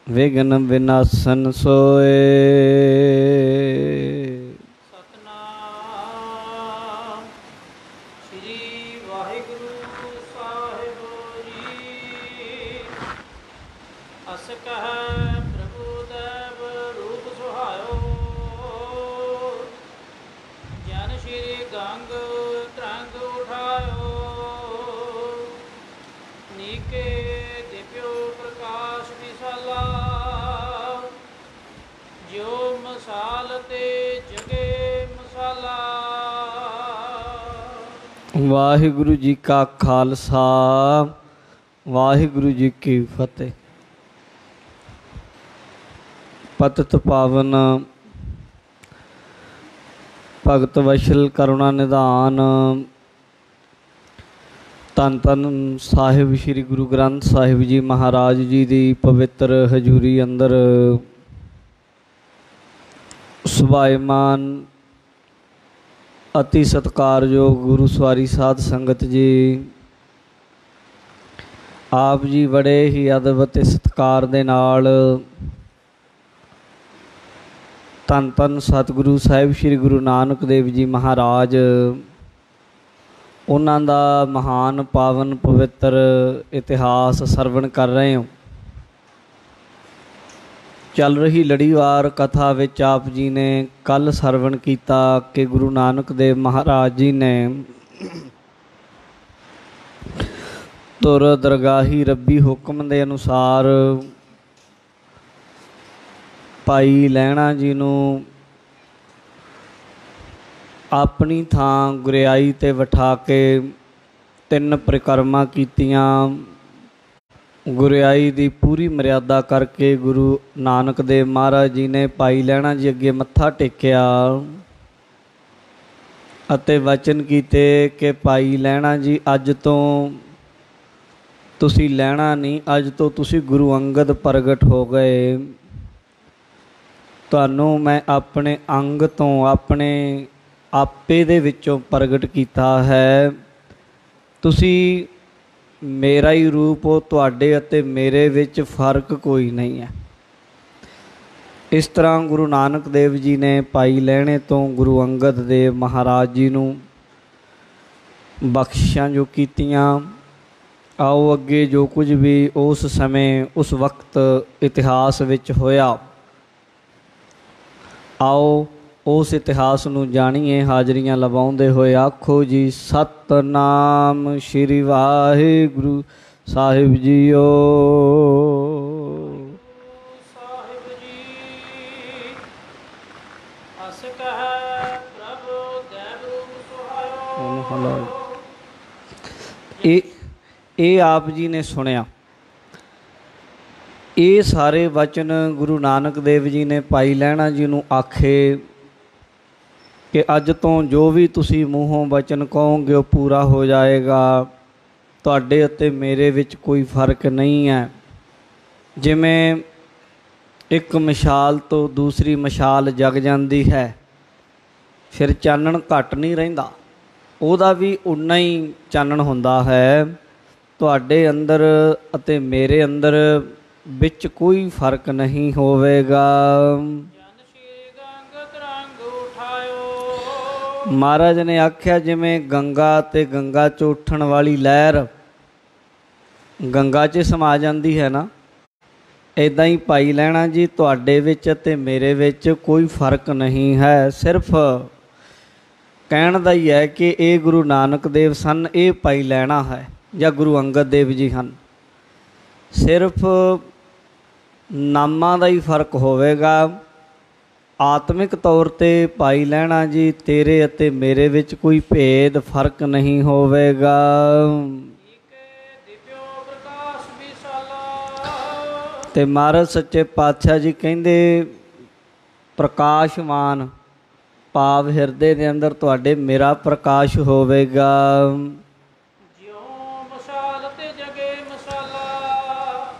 विघ्न विनाशन सोए। सतनाम श्री वाहिगुरु साहिब जी। अस कह प्रभु देव रूप सुहायो, ज्ञान श्री गंग तरंग उठायो। नीके दिव्यो प्रकाश विशाला, जो मसाल ते जगे मसाला। वाहिगुरु जी का खालसा, वाहिगुरु जी की फतेह। पतित पावन भगत वशल करुणा निधान धन धन साहिब श्री गुरु ग्रंथ साहिब जी महाराज जी की पवित्र हजूरी अंदर सुभाईमान अति सत्कारयोग गुरु सवारी साध संगत जी, आप जी बड़े ही अदब ते सत्कार दे नाल धन धन सतगुरु साहिब श्री गुरु नानक देव जी महाराज उन्हां दा महान पावन पवित्र इतिहास सरवण कर रहे हो। चल रही लड़ीवार कथा विच आप जी ने कल सरवण किया कि गुरु नानक देव महाराज जी ने तुर दरगाही रब्बी हुक्म के अनुसार भाई लैणा जी नूं अपनी थां गुरियाई ते बिठा के 3 परिक्रमा कीतियां। गुरियाई दी पूरी मर्यादा करके गुरु नानक देव महाराज जी ने भाई लैणा जी अगे मत्था टेकिया अते वचन कीते कि भाई लैणा जी अज तो तुसी लैणा नहीं, अज तो तुसी गुरु अंगद प्रगट हो गए। तुहानू मैं अपने अंग तो अपने आपे दे विचों प्रगट किया है। तुसी मेरा ही रूप हो, तुहाडे अते मेरे विच फर्क कोई नहीं है। इस तरह गुरु नानक देव जी ने भाई लैणे तो गुरु अंगद देव महाराज जी नूं बख्शिशां जो कीतियां। आओ अगे जो कुछ भी उस समय उस वक्त इतिहास विच होया, आओ उस इतिहास नूं जाणीए। हाजरियां लवाउंदे होए आखो जी सतनाम श्री वाहिगुरु साहिब जीओ। साहिब जी अस कह प्रभु देव रूप सुहायो। ये आप जी ने सुनिया। ये सारे वचन गुरु नानक देव जी ने भाई लैणा जी नूं आखे कि अज तो जो भी तुसी मूहों वचन कहोगे वो पूरा हो जाएगा। तुहाडे अते मेरे विच कोई फर्क नहीं है। जिमें एक मशाल तो दूसरी मशाल जग जाती है, फिर चानण घट नहीं रहिंदा, उहदा भी उन्ना ही चानण हुंदा है। तुहाडे अंदर अते मेरे अंदर विच कोई फर्क नहीं होवेगा। महाराज ने आख्या जिमें गंगा ते गंगा चो उठण वाली लहर गंगा च समा जाती है ना, इदां ही भाई लैणा जी तुहाडे विच ते मेरे विच कोई फर्क नहीं है। सिर्फ कहण दा ही है कि ये गुरु नानक देव सन, ये भाई लैणा है या गुरु अंगद देव जी हैं। सिर्फ नामां दा ही फर्क होवेगा। आत्मिक तौर ते भाई लैणा जी तेरे अते मेरे विच कोई भेद फर्क नहीं होवेगा। ते महाराज सच्चे पातशाह जी कहंदे प्रकाशमान भाव हिरदे दे अंदर तुहाडे मेरा प्रकाश होवेगा।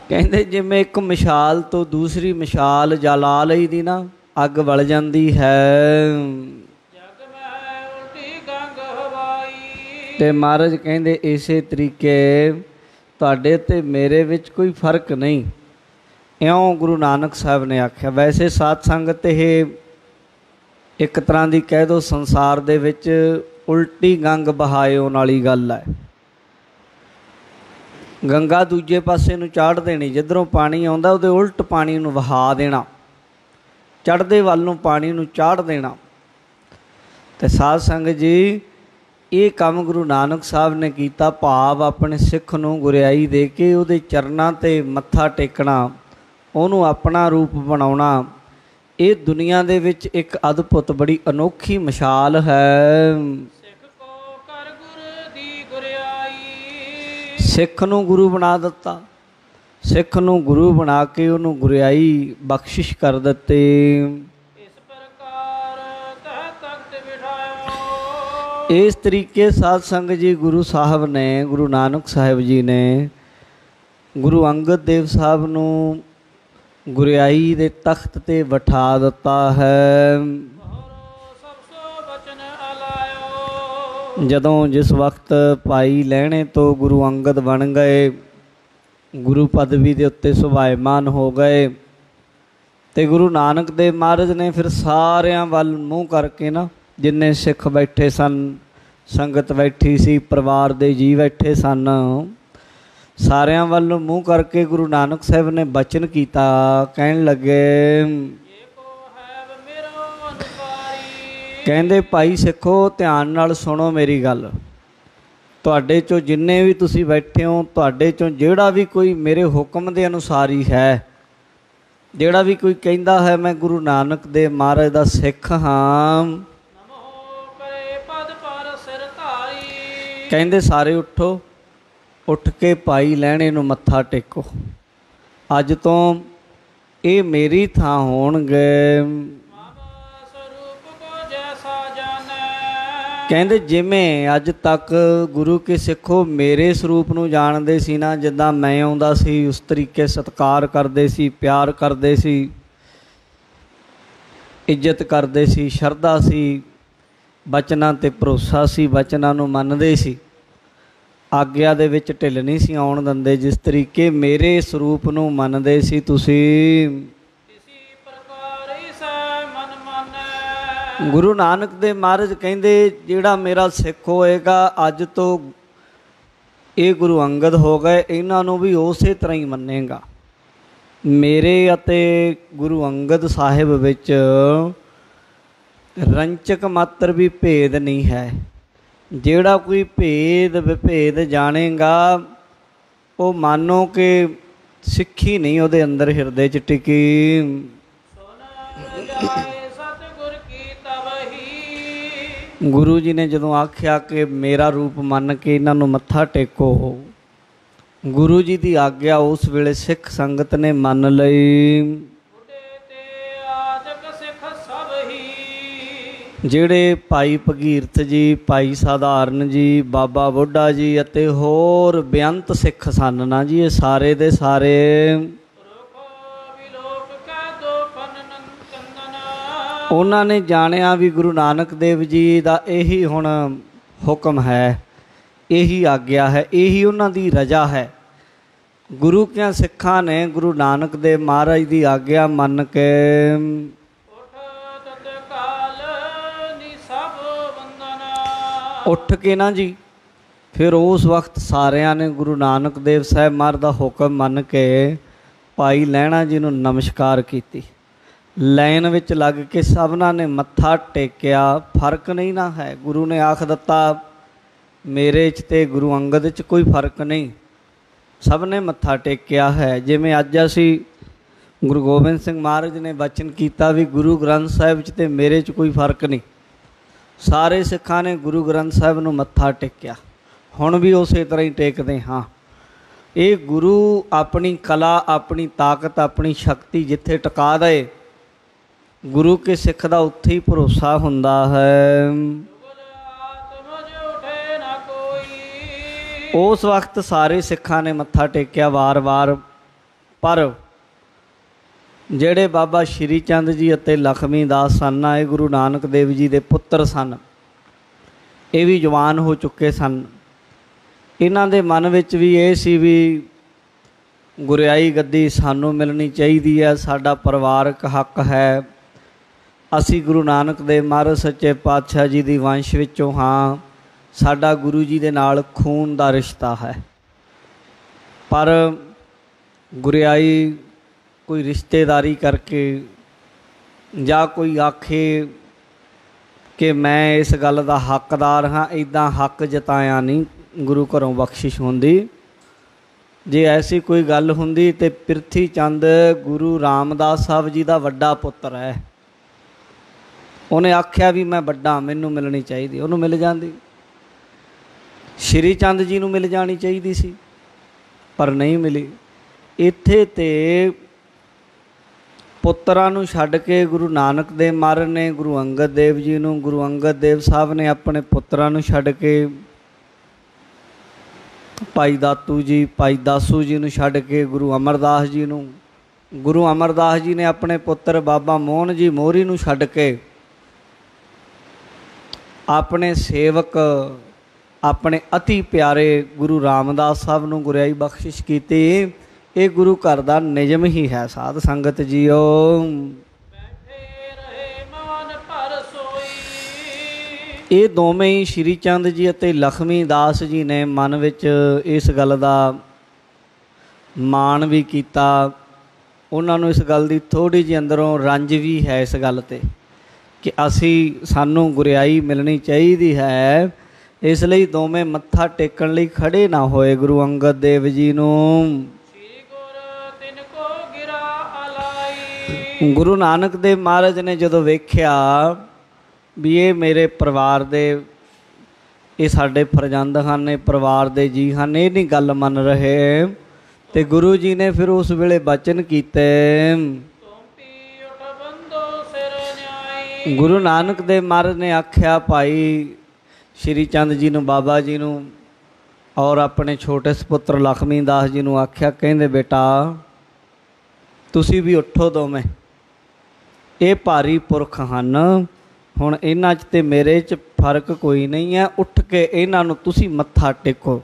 कहंदे जिवें एक मशाल तो दूसरी मशाल जला लई दी ना, अग बल जाती है। ते महाराज कहंदे इसे तरीके ਤੁਹਾਡੇ ਤੇ ਮੇਰੇ ਵਿੱਚ ਕੋਈ ਫਰਕ ਨਹੀਂ। ਇਉਂ ਗੁਰੂ ਨਾਨਕ ਸਾਹਿਬ ਨੇ ਆਖਿਆ। ਵੈਸੇ ਸਾਧ ਸੰਗਤ ਇਹ ਇੱਕ ਤਰ੍ਹਾਂ ਦੀ ਕਹਿ ਦਿਓ ਸੰਸਾਰ ਦੇ ਵਿੱਚ ਉਲਟੀ ਗੰਗ ਬਹਾਇਓਣ ਵਾਲੀ ਗੱਲ ਹੈ। ਗੰਗਾ ਦੂਜੇ ਪਾਸੇ ਨੂੰ ਚਾੜ ਦੇਣੀ, ਜਿੱਧਰੋਂ ਪਾਣੀ ਆਉਂਦਾ ਉਹਦੇ ਉਲਟ ਪਾਣੀ ਨੂੰ ਵਹਾ ਦੇਣਾ, ਚੜ੍ਹਦੇ ਵੱਲ ਨੂੰ ਪਾਣੀ ਨੂੰ ਚਾੜ ਦੇਣਾ। ਤੇ ਸਾਧ ਸੰਗਤ ਜੀ ਇਹ ਕੰਮ ਗੁਰੂ ਨਾਨਕ ਸਾਹਿਬ ਨੇ ਕੀਤਾ, ਭਾਵ ਆਪਣੇ ਸਿੱਖ ਨੂੰ ਗੁਰਿਆਈ ਦੇ ਕੇ ਉਹਦੇ ਚਰਨਾਂ 'ਤੇ ਮੱਥਾ ਟੇਕਣਾ, ਉਹਨੂੰ ਆਪਣਾ ਰੂਪ ਬਣਾਉਣਾ। ਇਹ ਦੁਨੀਆ ਦੇ ਵਿੱਚ ਇੱਕ ਅਦਭੁਤ ਬੜੀ ਅਨੋਖੀ ਮਿਸਾਲ ਹੈ। ਸਿੱਖ ਕੋ ਕਰ ਗੁਰ ਦੀ ਗੁਰਿਆਈ, ਸਿੱਖ ਨੂੰ ਗੁਰੂ ਬਣਾ ਦਿੱਤਾ, ਸਿੱਖ ਨੂੰ ਗੁਰੂ ਬਣਾ ਕੇ ਉਹਨੂੰ ਗੁਰਿਆਈ ਬਖਸ਼ਿਸ਼ ਕਰ ਦਿੱਤੀ। ਇਸ ਪ੍ਰਕਾਰ ਤਹਿ ਤਖਤ ਬਿਠਾਇਓ। ਇਸ ਤਰੀਕੇ ਸਾਧ ਸੰਗਤ ਜੀ ਗੁਰੂ ਸਾਹਿਬ ਨੇ, ਗੁਰੂ ਨਾਨਕ ਸਾਹਿਬ ਜੀ ਨੇ ਗੁਰੂ ਅੰਗਦ ਦੇਵ ਸਾਹਿਬ ਨੂੰ ਗੁਰਿਆਈ ਦੇ ਤਖਤ 'ਤੇ ਬਿਠਾ ਦਿੱਤਾ ਹੈ। ਜਦੋਂ ਜਿਸ ਵਕਤ ਭਾਈ ਲਹਿਣੇ ਤੋਂ ਗੁਰੂ ਅੰਗਦ ਬਣ ਗਏ, ਗੁਰੂ ਪਦਵੀ ਦੇ ਉੱਤੇ ਸੁਭਾਇਮਾਨ ਹੋ ਗਏ, ਤੇ ਗੁਰੂ ਨਾਨਕ ਦੇਵ ਮਹਾਰਾਜ ਨੇ ਫਿਰ ਸਾਰਿਆਂ ਵੱਲ ਮੂੰਹ ਕਰਕੇ ਨਾ, ਜਿੰਨੇ ਸਿੱਖ ਬੈਠੇ ਸਨ, ਸੰਗਤ ਬੈਠੀ ਸੀ, ਪਰਿਵਾਰ ਦੇ ਜੀਅ ਬੈਠੇ ਸਨ, ਸਾਰਿਆਂ ਵੱਲ ਮੂੰਹ ਕਰਕੇ ਗੁਰੂ ਨਾਨਕ ਸਾਹਿਬ ਨੇ ਬਚਨ ਕੀਤਾ। ਕਹਿਣ ਲੱਗੇ, ਕਹਿੰਦੇ ਭਾਈ ਸਿੱਖੋ ਧਿਆਨ ਨਾਲ ਸੁਣੋ ਮੇਰੀ ਗੱਲ। ਤੁਹਾਡੇ 'ਚੋਂ ਜਿੰਨੇ ਵੀ ਤੁਸੀਂ ਬੈਠੇ ਹੋ, ਤੁਹਾਡੇ 'ਚੋਂ ਜਿਹੜਾ ਵੀ ਕੋਈ ਮੇਰੇ ਹੁਕਮ ਦੇ ਅਨੁਸਾਰ ਹੀ ਹੈ, ਜਿਹੜਾ ਵੀ ਕੋਈ ਕਹਿੰਦਾ ਹੈ ਮੈਂ ਗੁਰੂ ਨਾਨਕ ਦੇਵ ਮਹਾਰਾਜ ਦਾ ਸਿੱਖ ਹਾਂ, ਕਹਿੰਦੇ ਸਾਰੇ ਉੱਠੋ, ਉੱਠ ਕੇ ਭਾਈ ਲਹਿਣੇ ਨੂੰ ਮੱਥਾ ਟੇਕੋ। ਅੱਜ ਤੋਂ ਇਹ ਮੇਰੀ ਥਾਂ ਹੋਣਗੇ। ਕਹਿੰਦੇ ਜਿਵੇਂ ਅੱਜ ਤੱਕ ਗੁਰੂ ਕੇ ਸਿੱਖੋ ਮੇਰੇ ਸਰੂਪ ਨੂੰ ਜਾਣਦੇ ਸੀ ਨਾ, ਜਿੱਦਾਂ ਮੈਂ ਆਉਂਦਾ ਸੀ ਉਸ ਤਰੀਕੇ ਸਤਿਕਾਰ ਕਰਦੇ ਸੀ, ਪਿਆਰ ਕਰਦੇ ਸੀ, ਇੱਜ਼ਤ ਕਰਦੇ ਸੀ, ਸ਼ਰਧਾ ਸੀ, ਬਚਨਾਂ 'ਤੇ ਭਰੋਸਾ ਸੀ, ਬਚਨਾਂ ਨੂੰ ਮੰਨਦੇ ਸੀ, ਆਗਿਆ ਦੇ ਵਿੱਚ ਢਿੱਲ ਨਹੀਂ ਸੀ ਆਉਣ ਦਿੰਦੇ। ਜਿਸ ਤਰੀਕੇ ਮੇਰੇ ਸਰੂਪ ਨੂੰ ਮੰਨਦੇ ਸੀ ਤੁਸੀਂ, ਗੁਰੂ ਨਾਨਕ ਦੇਵ ਮਹਾਰਾਜ ਕਹਿੰਦੇ ਜਿਹੜਾ ਮੇਰਾ ਸਿੱਖ ਹੋਏਗਾ, ਅੱਜ ਤੋਂ ਇਹ ਗੁਰੂ ਅੰਗਦ ਹੋ ਗਏ, ਇਹਨਾਂ ਨੂੰ ਵੀ ਉਸੇ ਤਰ੍ਹਾਂ ਹੀ ਮੰਨੇਗਾ। ਮੇਰੇ ਅਤੇ ਗੁਰੂ ਅੰਗਦ ਸਾਹਿਬ ਵਿੱਚ ਰੰਚਕ ਮਾਤਰ ਵੀ ਭੇਦ ਨਹੀਂ ਹੈ। ਜਿਹੜਾ ਕੋਈ ਭੇਦ ਵਿਭੇਦ ਜਾਣੇਗਾ, ਉਹ ਮਾਨੋ ਕਿ ਸਿੱਖੀ ਨਹੀਂ ਉਹਦੇ ਅੰਦਰ ਹਿਰਦੇ 'ਚ ਟਿਕੀ। ਗੁਰੂ ਜੀ ਨੇ ਜਦੋਂ ਆਖਿਆ ਕਿ ਮੇਰਾ ਰੂਪ ਮੰਨ ਕੇ ਇਹਨਾਂ ਨੂੰ ਮੱਥਾ ਟੇਕੋ, ਗੁਰੂ ਜੀ ਦੀ ਆਗਿਆ ਉਸ ਵੇਲੇ ਸਿੱਖ ਸੰਗਤ ਨੇ ਮੰਨ ਲਈ। ਜਿਹੜੇ ਭਾਈ ਭਗੀਰਥ ਜੀ, ਭਾਈ ਸਾਧਾਰਨ ਜੀ, ਬਾਬਾ ਬੁੱਢਾ ਜੀ ਅਤੇ ਹੋਰ ਬੇਅੰਤ ਸਿੱਖ ਸਨ ਨਾ ਜੀ, ਇਹ ਸਾਰੇ ਦੇ ਸਾਰੇ ਉਹਨਾਂ ਨੇ ਜਾਣਿਆ ਵੀ ਗੁਰੂ ਨਾਨਕ ਦੇਵ ਜੀ ਦਾ ਇਹੀ ਹੁਣ ਹੁਕਮ ਹੈ, ਇਹੀ ਆਗਿਆ ਹੈ, ਇਹੀ ਉਹਨਾਂ ਦੀ ਰਜਾ ਹੈ। ਗੁਰੂ ਕਿਆਂ ਸਿੱਖਾਂ ਨੇ ਗੁਰੂ ਨਾਨਕ ਦੇਵ ਮਹਾਰਾਜ ਦੀ ਆਗਿਆ ਮੰਨ ਕੇ ਉੱਠ ਕੇ ਨਾ ਜੀ, ਫਿਰ ਉਸ ਵਕਤ ਸਾਰਿਆਂ ਨੇ ਗੁਰੂ ਨਾਨਕ ਦੇਵ ਸਾਹਿਬ ਮਹਾਰਾਜ ਦਾ ਹੁਕਮ ਮੰਨ ਕੇ ਭਾਈ ਲਹਿਣਾ ਜੀ ਨੂੰ ਨਮਸਕਾਰ ਕੀਤੀ। ਲਾਈਨ ਵਿੱਚ ਲੱਗ ਕੇ ਸਭਨਾਂ ਨੇ ਮੱਥਾ ਟੇਕਿਆ। ਫਰਕ ਨਹੀਂ ਨਾ ਹੈ। ਗੁਰੂ ਨੇ ਆਖ ਦਿੱਤਾ ਮੇਰੇ 'ਚ ਤੇ ਗੁਰੂ ਅੰਗਦ 'ਚ ਕੋਈ ਫਰਕ ਨਹੀਂ, ਸਭ ਨੇ ਮੱਥਾ ਟੇਕਿਆ ਹੈ। ਜਿਵੇਂ ਅੱਜ ਅਸੀਂ ਗੁਰੂ ਗੋਬਿੰਦ ਸਿੰਘ ਮਹਾਰਾਜ ਨੇ ਬਚਨ ਕੀਤਾ ਵੀ ਗੁਰੂ ਗ੍ਰੰਥ ਸਾਹਿਬ 'ਚ ਤੇ ਮੇਰੇ 'ਚ ਕੋਈ ਫਰਕ ਨਹੀਂ, ਸਾਰੇ ਸਿੱਖਾਂ ਨੇ ਗੁਰੂ ਗ੍ਰੰਥ ਸਾਹਿਬ ਨੂੰ ਮੱਥਾ ਟੇਕਿਆ। ਹੁਣ ਵੀ ਉਸੇ ਤਰ੍ਹਾਂ ਹੀ ਟੇਕਦੇ ਹਾਂ। ਇਹ ਗੁਰੂ ਆਪਣੀ ਕਲਾ, ਆਪਣੀ ਤਾਕਤ, ਆਪਣੀ ਸ਼ਕਤੀ ਜਿੱਥੇ ਟਿਕਾ ਦੇ, ਗੁਰੂ ਕੇ ਸਿੱਖ ਦਾ ਉੱਥੇ ਹੀ ਭਰੋਸਾ ਹੁੰਦਾ ਹੈ। ਉਸ ਵਕਤ ਸਾਰੇ ਸਿੱਖਾਂ ਨੇ ਮੱਥਾ ਟੇਕਿਆ ਵਾਰ-ਵਾਰ। ਪਰ ਜਿਹੜੇ ਬਾਬਾ ਸ਼੍ਰੀ ਚੰਦ ਜੀ ਅਤੇ ਲਖਮੀ ਦਾਸ ਸਨ, ਇਹ ਗੁਰੂ ਨਾਨਕ ਦੇਵ ਜੀ ਦੇ ਪੁੱਤਰ ਸਨ, ਇਹ ਵੀ ਜਵਾਨ ਹੋ ਚੁੱਕੇ ਸਨ। ਇਹਨਾਂ ਦੇ ਮਨ ਵਿੱਚ ਵੀ ਇਹ ਸੀ ਵੀ ਗੁਰਿਆਈ ਗੱਦੀ ਸਾਨੂੰ ਮਿਲਣੀ ਚਾਹੀਦੀ ਹੈ, ਸਾਡਾ ਪਰਿਵਾਰਕ ਹੱਕ ਹੈ, ਅਸੀਂ ਗੁਰੂ ਨਾਨਕ ਦੇਵ ਮਹਾਰਾਜ ਸੱਚੇ ਪਾਤਸ਼ਾਹ ਜੀ ਦੀ ਵੰਸ਼ ਵਿੱਚੋਂ ਹਾਂ, ਸਾਡਾ ਗੁਰੂ ਜੀ ਦੇ ਨਾਲ ਖੂਨ ਦਾ ਰਿਸ਼ਤਾ ਹੈ। ਪਰ ਗੁਰਿਆਈ ਕੋਈ ਰਿਸ਼ਤੇਦਾਰੀ ਕਰਕੇ ਜਾਂ ਕੋਈ ਆਖੇ ਕਿ ਮੈਂ ਇਸ ਗੱਲ ਦਾ ਹੱਕਦਾਰ ਹਾਂ, ਇੱਦਾਂ ਹੱਕ ਜਤਾਇਆ ਨਹੀਂ ਗੁਰੂ ਘਰੋਂ ਬਖਸ਼ਿਸ਼ ਹੁੰਦੀ। ਜੇ ਐਸੀ ਕੋਈ ਗੱਲ ਹੁੰਦੀ ਤਾਂ ਪ੍ਰਿਥੀ ਚੰਦ ਗੁਰੂ ਰਾਮਦਾਸ ਸਾਹਿਬ ਜੀ ਦਾ ਵੱਡਾ ਪੁੱਤਰ ਹੈ, ਉਹਨੇ ਆਖਿਆ ਵੀ ਮੈਂ ਵੱਡਾ, ਮੈਨੂੰ ਮਿਲਣੀ ਚਾਹੀਦੀ, ਉਹਨੂੰ ਮਿਲ ਜਾਂਦੀ। ਸ਼੍ਰੀ ਚੰਦ ਜੀ ਨੂੰ ਮਿਲ ਜਾਣੀ ਚਾਹੀਦੀ ਸੀ ਪਰ ਨਹੀਂ ਮਿਲੀ। ਇੱਥੇ ਤੇ ਪੁੱਤਰਾਂ ਨੂੰ ਛੱਡ ਕੇ ਗੁਰੂ ਨਾਨਕ ਦੇਵ ਮਹਾਰਾਜ ਨੇ ਗੁਰੂ ਅੰਗਦ ਦੇਵ ਜੀ ਨੂੰ, ਗੁਰੂ ਅੰਗਦ ਦੇਵ ਸਾਹਿਬ ਨੇ ਆਪਣੇ ਪੁੱਤਰਾਂ ਨੂੰ ਛੱਡ ਕੇ ਭਾਈ ਦਾਤੂ ਜੀ, ਭਾਈ ਦਾਸੂ ਜੀ ਨੂੰ ਛੱਡ ਕੇ ਗੁਰੂ ਅਮਰਦਾਸ ਜੀ ਨੂੰ, ਗੁਰੂ ਅਮਰਦਾਸ ਜੀ ਨੇ ਆਪਣੇ ਪੁੱਤਰ ਬਾਬਾ ਮੋਹਨ ਜੀ ਮੋਹਰੀ ਨੂੰ ਛੱਡ ਕੇ ਆਪਣੇ ਸੇਵਕ, ਆਪਣੇ ਅਤੀ ਪਿਆਰੇ ਗੁਰੂ ਰਾਮਦਾਸ ਸਾਹਿਬ ਨੂੰ ਗੁਰਿਆਈ ਬਖਸ਼ਿਸ਼ ਕੀਤੀ। ਇਹ ਗੁਰੂ ਘਰ ਦਾ ਨਿਯਮ ਹੀ ਹੈ ਸਾਧ ਸੰਗਤ ਜੀਓ। ਇਹ ਦੋਵੇਂ ਹੀ ਸ਼੍ਰੀ ਚੰਦ ਜੀ ਅਤੇ ਲਖਮੀ ਦਾਸ ਜੀ ਨੇ ਮਨ ਵਿੱਚ ਇਸ ਗੱਲ ਦਾ ਮਾਣ ਵੀ ਕੀਤਾ। ਉਹਨਾਂ ਨੂੰ ਇਸ ਗੱਲ ਦੀ ਥੋੜ੍ਹੀ ਜਿਹੀ ਅੰਦਰੋਂ ਰੰਜ ਵੀ ਹੈ ਇਸ ਗੱਲ 'ਤੇ ਕਿ ਸਾਨੂੰ ਗੁਰਿਆਈ ਮਿਲਣੀ ਚਾਹੀਦੀ ਹੈ। ਇਸ ਲਈ ਦੋਵੇਂ ਮੱਥਾ ਟੇਕਣ ਲਈ ਖੜ੍ਹੇ ਨਾ ਹੋਏ ਗੁਰੂ ਅੰਗਦ ਦੇਵ ਜੀ ਨੂੰ। ਗੁਰੂ ਨਾਨਕ ਦੇਵ ਮਹਾਰਾਜ ਨੇ ਜਦੋਂ ਵੇਖਿਆ ਵੀ ਇਹ ਮੇਰੇ ਪਰਿਵਾਰ ਦੇ, ਇਹ ਸਾਡੇ ਫਰਜ਼ੰਦ ਹਨ, ਇਹ ਪਰਿਵਾਰ ਦੇ ਜੀ ਹਨ, ਇਹ ਨਹੀਂ ਗੱਲ ਮੰਨ ਰਹੇ, ਤੇ ਗੁਰੂ ਜੀ ਨੇ ਫਿਰ ਉਸ ਵੇਲੇ ਬਚਨ ਕੀਤੇ। ਗੁਰੂ ਨਾਨਕ ਦੇਵ ਮਹਾਰਾਜ ਨੇ ਆਖਿਆ ਭਾਈ ਸ਼੍ਰੀ ਚੰਦ ਜੀ ਨੂੰ, ਬਾਬਾ ਜੀ ਨੂੰ ਔਰ ਆਪਣੇ ਛੋਟੇ ਸਪੁੱਤਰ ਲਖਮੀ ਦਾਸ ਜੀ ਨੂੰ ਆਖਿਆ, ਕਹਿੰਦੇ ਬੇਟਾ ਤੁਸੀਂ ਵੀ ਉੱਠੋ ਦੋਵੇਂ, ਇਹ ਭਾਰੀ ਪੁਰਖ ਹਨ, ਹੁਣ ਇਹਨਾਂ 'ਚ ਤੇ ਮੇਰੇ 'ਚ ਫਰਕ ਕੋਈ ਨਹੀਂ ਹੈ, ਉੱਠ ਕੇ ਇਹਨਾਂ ਨੂੰ ਤੁਸੀਂ ਮੱਥਾ ਟੇਕੋ,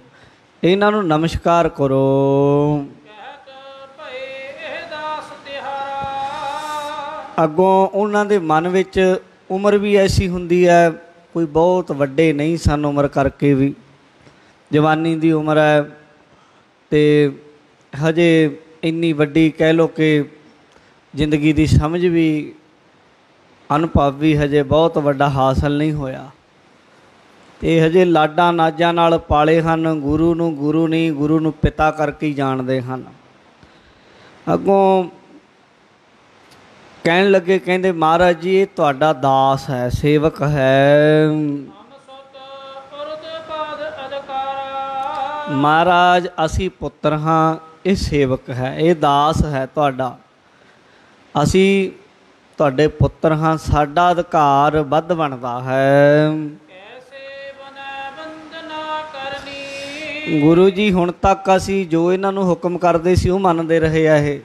ਇਹਨਾਂ ਨੂੰ ਨਮਸਕਾਰ ਕਰੋ। ਅੱਗੋਂ ਉਹਨਾਂ ਦੇ ਮਨ ਵਿੱਚ ਉਮਰ ਵੀ ਐਸੀ ਹੁੰਦੀ ਹੈ, ਕੋਈ ਬਹੁਤ ਵੱਡੇ ਨਹੀਂ ਸਨ ਉਮਰ ਕਰਕੇ ਵੀ, ਜਵਾਨੀ ਦੀ ਉਮਰ ਹੈ ਅਤੇ ਹਜੇ ਇੰਨੀ ਵੱਡੀ ਕਹਿ ਲਓ ਕਿ ਜ਼ਿੰਦਗੀ ਦੀ ਸਮਝ ਵੀ, ਅਨੁਭਵ ਵੀ ਹਜੇ ਬਹੁਤ ਵੱਡਾ ਹਾਸਲ ਨਹੀਂ ਹੋਇਆ, ਅਤੇ ਹਜੇ ਲਾਡਾਂ ਨਾਜਾਂ ਨਾਲ ਪਾਲੇ ਹਨ। ਗੁਰੂ ਨੂੰ ਗੁਰੂ ਨਹੀਂ, ਗੁਰੂ ਨੂੰ ਪਿਤਾ ਕਰਕੇ ਹੀ ਜਾਣਦੇ ਹਨ। ਅੱਗੋਂ ਕਹਿਣ ਲੱਗੇ, ਕਹਿੰਦੇ ਮਹਾਰਾਜ ਜੀ ਇਹ ਤੁਹਾਡਾ ਦਾਸ ਹੈ, ਸੇਵਕ ਹੈ। ਮਹਾਰਾਜ ਅਸੀਂ ਪੁੱਤਰ ਹਾਂ, ਇਹ ਸੇਵਕ ਹੈ, ਇਹ ਦਾਸ ਹੈ ਤੁਹਾਡਾ, ਅਸੀਂ ਤੁਹਾਡੇ ਪੁੱਤਰ ਹਾਂ, ਸਾਡਾ ਅਧਿਕਾਰ ਵੱਧ ਬਣਦਾ ਹੈ। ਗੁਰੂ ਜੀ ਹੁਣ ਤੱਕ ਅਸੀਂ ਜੋ ਇਹਨਾਂ ਨੂੰ ਹੁਕਮ ਕਰਦੇ ਸੀ ਉਹ ਮੰਨਦੇ ਰਹੇ ਆ, ਇਹ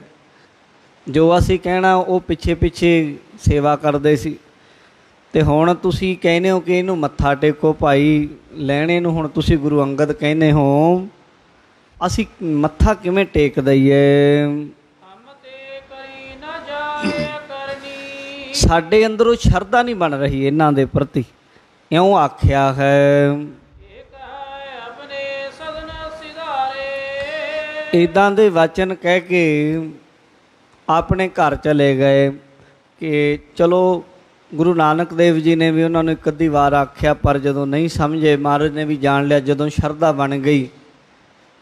ਜੋ ਅਸੀਂ ਕਹਿਣਾ ਉਹ ਪਿੱਛੇ ਪਿੱਛੇ ਸੇਵਾ ਕਰਦੇ ਸੀ, ਅਤੇ ਹੁਣ ਤੁਸੀਂ ਕਹਿੰਦੇ ਹੋ ਕਿ ਇਹਨੂੰ ਮੱਥਾ ਟੇਕੋ ਭਾਈ ਲੈਣੇ ਨੂੰ, ਹੁਣ ਤੁਸੀਂ ਗੁਰੂ ਅੰਗਦ ਕਹਿੰਦੇ ਹੋ, ਅਸੀਂ ਮੱਥਾ ਕਿਵੇਂ ਟੇਕ ਦਈਏ? ਸਾਡੇ ਅੰਦਰੋਂ ਸ਼ਰਧਾ ਨਹੀਂ ਬਣ ਰਹੀ ਇਹਨਾਂ ਦੇ ਪ੍ਰਤੀ, ਇਉਂ ਆਖਿਆ ਹੈ। ਇੱਦਾਂ ਦੇ ਵਚਨ ਕਹਿ ਕੇ ਆਪਣੇ ਘਰ ਚਲੇ ਗਏ ਕਿ ਚਲੋ ਗੁਰੂ ਨਾਨਕ ਦੇਵ ਜੀ ਨੇ ਵੀ ਉਹਨਾਂ ਨੂੰ ਇੱਕ ਅੱਧੀ ਵਾਰ ਆਖਿਆ, ਪਰ ਜਦੋਂ ਨਹੀਂ ਸਮਝੇ ਮਹਾਰਾਜ ਨੇ ਵੀ ਜਾਣ ਲਿਆ, ਜਦੋਂ ਸ਼ਰਧਾ ਬਣ ਗਈ,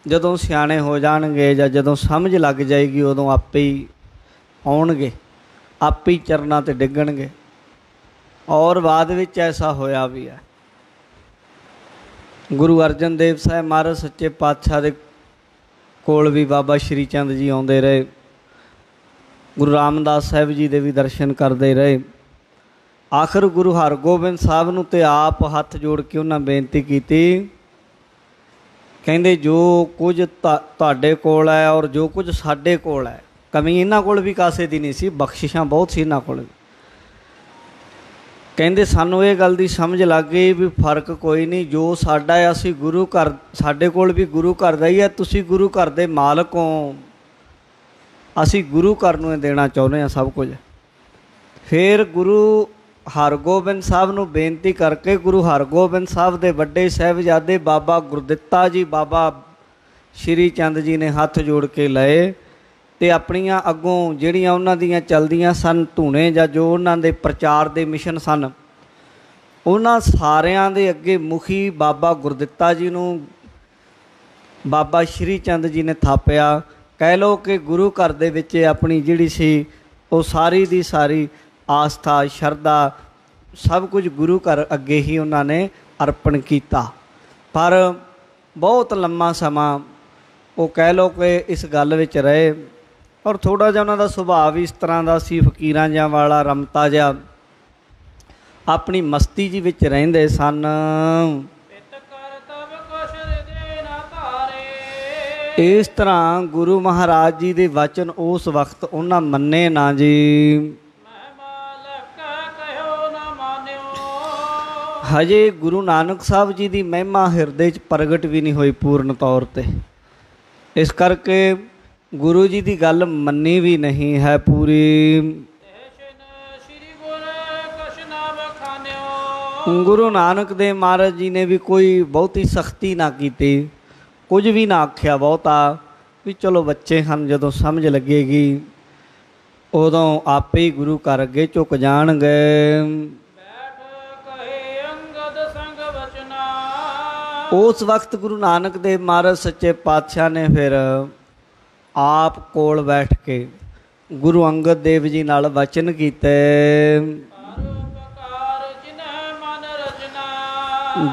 ਜਦੋਂ ਸਿਆਣੇ ਹੋ ਜਾਣਗੇ ਜਾਂ ਜਦੋਂ ਸਮਝ ਲੱਗ ਜਾਏਗੀ ਉਦੋਂ ਆਪੇ ਹੀ ਆਉਣਗੇ, ਆਪੇ ਹੀ ਚਰਨਾਂ 'ਤੇ ਡਿੱਗਣਗੇ। ਔਰ ਬਾਅਦ ਵਿੱਚ ਐਸਾ ਹੋਇਆ ਵੀ ਹੈ। ਗੁਰੂ ਅਰਜਨ ਦੇਵ ਸਾਹਿਬ ਮਹਾਰਾਜ ਸੱਚੇ ਪਾਤਸ਼ਾਹ ਦੇ ਕੋਲ ਵੀ ਬਾਬਾ ਸ਼੍ਰੀ ਚੰਦ ਜੀ ਆਉਂਦੇ ਰਹੇ, ਗੁਰੂ ਰਾਮਦਾਸ ਸਾਹਿਬ ਜੀ ਦੇ ਵੀ ਦਰਸ਼ਨ ਕਰਦੇ ਰਹੇ। ਆਖਰ ਗੁਰੂ ਹਰਗੋਬਿੰਦ ਸਾਹਿਬ ਨੂੰ ਤੇ ਆਪ ਹੱਥ ਜੋੜ ਕੇ ਉਹਨਾਂ ਬੇਨਤੀ ਕੀਤੀ, ਕਹਿੰਦੇ ਜੋ ਕੁਝ ਤੁਹਾਡੇ ਕੋਲ ਹੈ ਔਰ ਜੋ ਕੁਝ ਸਾਡੇ ਕੋਲ ਹੈ, ਕਮੀ ਇਹਨਾਂ ਕੋਲ ਵੀ ਕਾਸੇ ਦੀ ਨਹੀਂ ਸੀ, ਬਖਸ਼ਿਸ਼ਾਂ ਬਹੁਤ ਸੀ ਇਹਨਾਂ ਕੋਲ, ਕਹਿੰਦੇ ਸਾਨੂੰ ਇਹ ਗੱਲ ਦੀ ਸਮਝ ਲੱਗ ਗਈ ਵੀ ਫਰਕ ਕੋਈ ਨਹੀਂ, ਜੋ ਸਾਡਾ ਹੈ ਅਸੀਂ ਗੁਰੂ ਘਰ, ਸਾਡੇ ਕੋਲ ਵੀ ਗੁਰੂ ਘਰ ਦਾ ਹੀ ਹੈ, ਤੁਸੀਂ ਗੁਰੂ ਘਰ ਦੇ ਮਾਲਕ ਹੋ, ਅਸੀਂ ਗੁਰੂ ਘਰ ਨੂੰ ਦੇਣਾ ਚਾਹੁੰਦੇ ਹਾਂ ਸਭ ਕੁਝ। ਫਿਰ ਗੁਰੂ ਹਰਗੋਬਿੰਦ ਸਾਹਿਬ ਨੂੰ ਬੇਨਤੀ ਕਰਕੇ ਗੁਰੂ ਹਰਗੋਬਿੰਦ ਸਾਹਿਬ ਦੇ ਵੱਡੇ ਸਾਹਿਬਜ਼ਾਦੇ ਬਾਬਾ ਗੁਰਦਿੱਤਾ ਜੀ, ਬਾਬਾ ਸ਼੍ਰੀ ਚੰਦ ਜੀ ਨੇ ਹੱਥ ਜੋੜ ਕੇ ਲਏ ਅਤੇ ਆਪਣੀਆਂ ਅੱਗੋਂ ਜਿਹੜੀਆਂ ਉਹਨਾਂ ਦੀਆਂ ਚਲਦੀਆਂ ਸਨ ਧੂਣੇ ਜਾਂ ਜੋ ਉਹਨਾਂ ਦੇ ਪ੍ਰਚਾਰ ਦੇ ਮਿਸ਼ਨ ਸਨ, ਉਹਨਾਂ ਸਾਰਿਆਂ ਦੇ ਅੱਗੇ ਮੁਖੀ ਬਾਬਾ ਗੁਰਦਿੱਤਾ ਜੀ ਨੂੰ ਬਾਬਾ ਸ਼੍ਰੀ ਚੰਦ ਜੀ ਨੇ ਥਾਪਿਆ। ਕਹਿ ਲਓ ਕਿ ਗੁਰੂ ਘਰ ਦੇ ਵਿੱਚ ਆਪਣੀ ਜਿਹੜੀ ਸੀ ਉਹ ਸਾਰੀ ਦੀ ਸਾਰੀ ਆਸਥਾ, ਸ਼ਰਧਾ, ਸਭ ਕੁਝ ਗੁਰੂ ਘਰ ਅੱਗੇ ਹੀ ਉਹਨਾਂ ਨੇ ਅਰਪਣ ਕੀਤਾ। ਪਰ ਬਹੁਤ ਲੰਮਾ ਸਮਾਂ ਉਹ ਕਹਿ ਲਓ ਕਿ ਇਸ ਗੱਲ ਵਿੱਚ ਰਹੇ, ਔਰ ਥੋੜ੍ਹਾ ਜਿਹਾ ਉਹਨਾਂ ਦਾ ਸੁਭਾਅ ਵੀ ਇਸ ਤਰ੍ਹਾਂ ਦਾ ਸੀ, ਫਕੀਰਾਂ ਜਿਹਾ ਵਾਲਾ, ਰਮਤਾ ਜਿਹਾ, ਆਪਣੀ ਮਸਤੀ ਜੀ ਵਿੱਚ ਰਹਿੰਦੇ ਸਨ। ਇਸ ਤਰ੍ਹਾਂ ਗੁਰੂ ਮਹਾਰਾਜ ਜੀ ਦੇ ਵਚਨ ਉਸ ਵਕਤ ਉਹਨਾਂ ਮੰਨੇ ਨਾ ਜੀ। ਹਜੇ ਗੁਰੂ ਨਾਨਕ ਸਾਹਿਬ ਜੀ ਦੀ ਮਹਿਮਾ ਹਿਰਦੇ 'ਚ ਪ੍ਰਗਟ ਵੀ ਨਹੀਂ ਹੋਈ ਪੂਰਨ ਤੌਰ 'ਤੇ, ਇਸ ਕਰਕੇ ਗੁਰੂ ਜੀ ਦੀ ਗੱਲ ਮੰਨੀ ਵੀ ਨਹੀਂ ਹੈ ਪੂਰੀ। ਗੁਰੂ ਨਾਨਕ ਦੇਵ ਮਹਾਰਾਜ ਜੀ ਨੇ ਵੀ ਕੋਈ ਬਹੁਤੀ ਸਖਤੀ ਨਾ ਕੀਤੀ, ਕੁਝ ਵੀ ਨਾ ਆਖਿਆ ਬਹੁਤਾ, ਵੀ ਚਲੋ ਬੱਚੇ ਹਨ, ਜਦੋਂ ਸਮਝ ਲੱਗੇਗੀ ਉਦੋਂ ਆਪੇ ਹੀ ਗੁਰੂ ਘਰ ਅੱਗੇ ਝੁਕ ਜਾਣਗੇ। ਉਸ ਵਕਤ ਗੁਰੂ ਨਾਨਕ ਦੇਵ ਮਹਾਰਾਜ ਸੱਚੇ ਪਾਤਸ਼ਾਹ ਨੇ ਫਿਰ ਆਪ ਕੋਲ ਬੈਠ ਕੇ ਗੁਰੂ ਅੰਗਦ ਦੇਵ ਜੀ ਨਾਲ ਵਚਨ ਕੀਤੇ।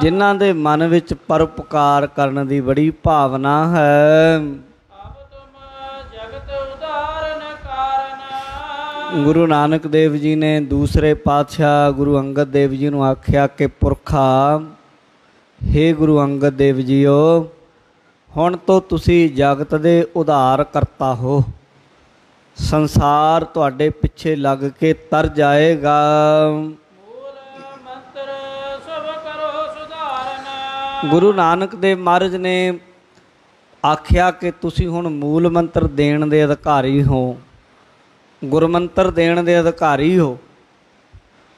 ਜਿਨ੍ਹਾਂ ਦੇ ਮਨ ਵਿੱਚ ਪਰਉਪਕਾਰ ਕਰਨ ਦੀ ਬੜੀ ਭਾਵਨਾ ਹੈ। ਗੁਰੂ ਨਾਨਕ ਦੇਵ ਜੀ ਨੇ ਦੂਸਰੇ ਪਾਤਸ਼ਾਹ ਗੁਰੂ ਅੰਗਦ ਦੇਵ ਜੀ ਨੂੰ ਆਖਿਆ ਕਿ ਪੁਰਖਾ, ਹੇ ਗੁਰੂ ਅੰਗਦ ਦੇਵ ਜੀਓ, ਹੁਣ ਤੋਂ ਤੁਸੀਂ ਜਗਤ ਦੇ ਉਧਾਰ ਕਰਤਾ ਹੋ, ਸੰਸਾਰ ਤੁਹਾਡੇ ਪਿੱਛੇ ਲੱਗ ਕੇ ਤਰ ਜਾਏਗਾ। ਗੁਰੂ ਨਾਨਕ ਦੇਵ ਮਹਾਰਾਜ ਨੇ ਆਖਿਆ ਕਿ ਤੁਸੀਂ ਹੁਣ ਮੂਲ ਮੰਤਰ ਦੇਣ ਦੇ ਅਧਿਕਾਰੀ ਹੋ, ਗੁਰਮੰਤਰ ਦੇਣ ਦੇ ਅਧਿਕਾਰੀ ਹੋ।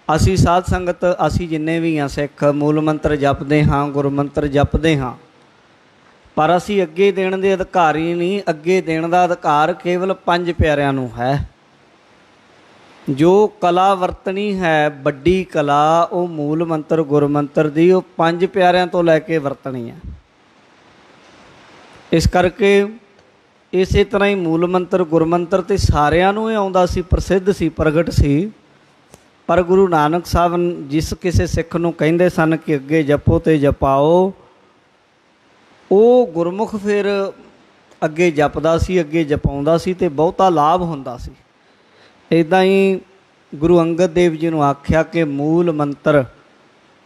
ਅਸੀਂ ਸਾਧ ਸੰਗਤ, ਅਸੀਂ ਜਿੰਨੇ ਵੀ ਹਾਂ ਸਿੱਖ, ਮੂਲ ਮੰਤਰ ਜਪਦੇ ਹਾਂ, ਗੁਰਮੰਤਰ ਜਪਦੇ ਹਾਂ, ਪਰ ਅਸੀਂ ਅੱਗੇ ਦੇਣ ਦੇ ਅਧਿਕਾਰੀ ਨਹੀਂ। ਅੱਗੇ ਦੇਣ ਦਾ ਅਧਿਕਾਰ ਕੇਵਲ ਪੰਜ ਪਿਆਰਿਆਂ ਨੂੰ ਹੈ। ਜੋ ਕਲਾ ਵਰਤਣੀ ਹੈ, ਵੱਡੀ ਕਲਾ, ਉਹ ਮੂਲ ਮੰਤਰ ਗੁਰਮੰਤਰ ਦੀ, ਉਹ ਪੰਜ ਪਿਆਰਿਆਂ ਤੋਂ ਲੈ ਕੇ ਵਰਤਣੀ ਹੈ। ਇਸ ਕਰਕੇ ਇਸੇ ਤਰ੍ਹਾਂ ਹੀ ਮੂਲ ਮੰਤਰ ਗੁਰਮੰਤਰ ਤੇ ਸਾਰਿਆਂ ਨੂੰ ਹੀ ਆਉਂਦਾ ਸੀ, ਪ੍ਰਸਿੱਧ ਸੀ, ਪ੍ਰਗਟ ਸੀ। ਪਰ ਗੁਰੂ ਨਾਨਕ ਸਾਹਿਬ ਜਿਸ ਕਿਸੇ ਸਿੱਖ ਨੂੰ ਕਹਿੰਦੇ ਸਨ ਕਿ ਅੱਗੇ ਜਪੋ ਤੇ ਜਪਾਓ, ਉਹ ਗੁਰਮੁਖ ਫਿਰ ਅੱਗੇ ਜਪਦਾ ਸੀ, ਅੱਗੇ ਜਪਾਉਂਦਾ ਸੀ ਅਤੇ ਬਹੁਤਾ ਲਾਭ ਹੁੰਦਾ ਸੀ। ਇੱਦਾਂ ਹੀ ਗੁਰੂ ਅੰਗਦ ਦੇਵ ਜੀ ਨੂੰ ਆਖਿਆ ਕਿ ਮੂਲ ਮੰਤਰ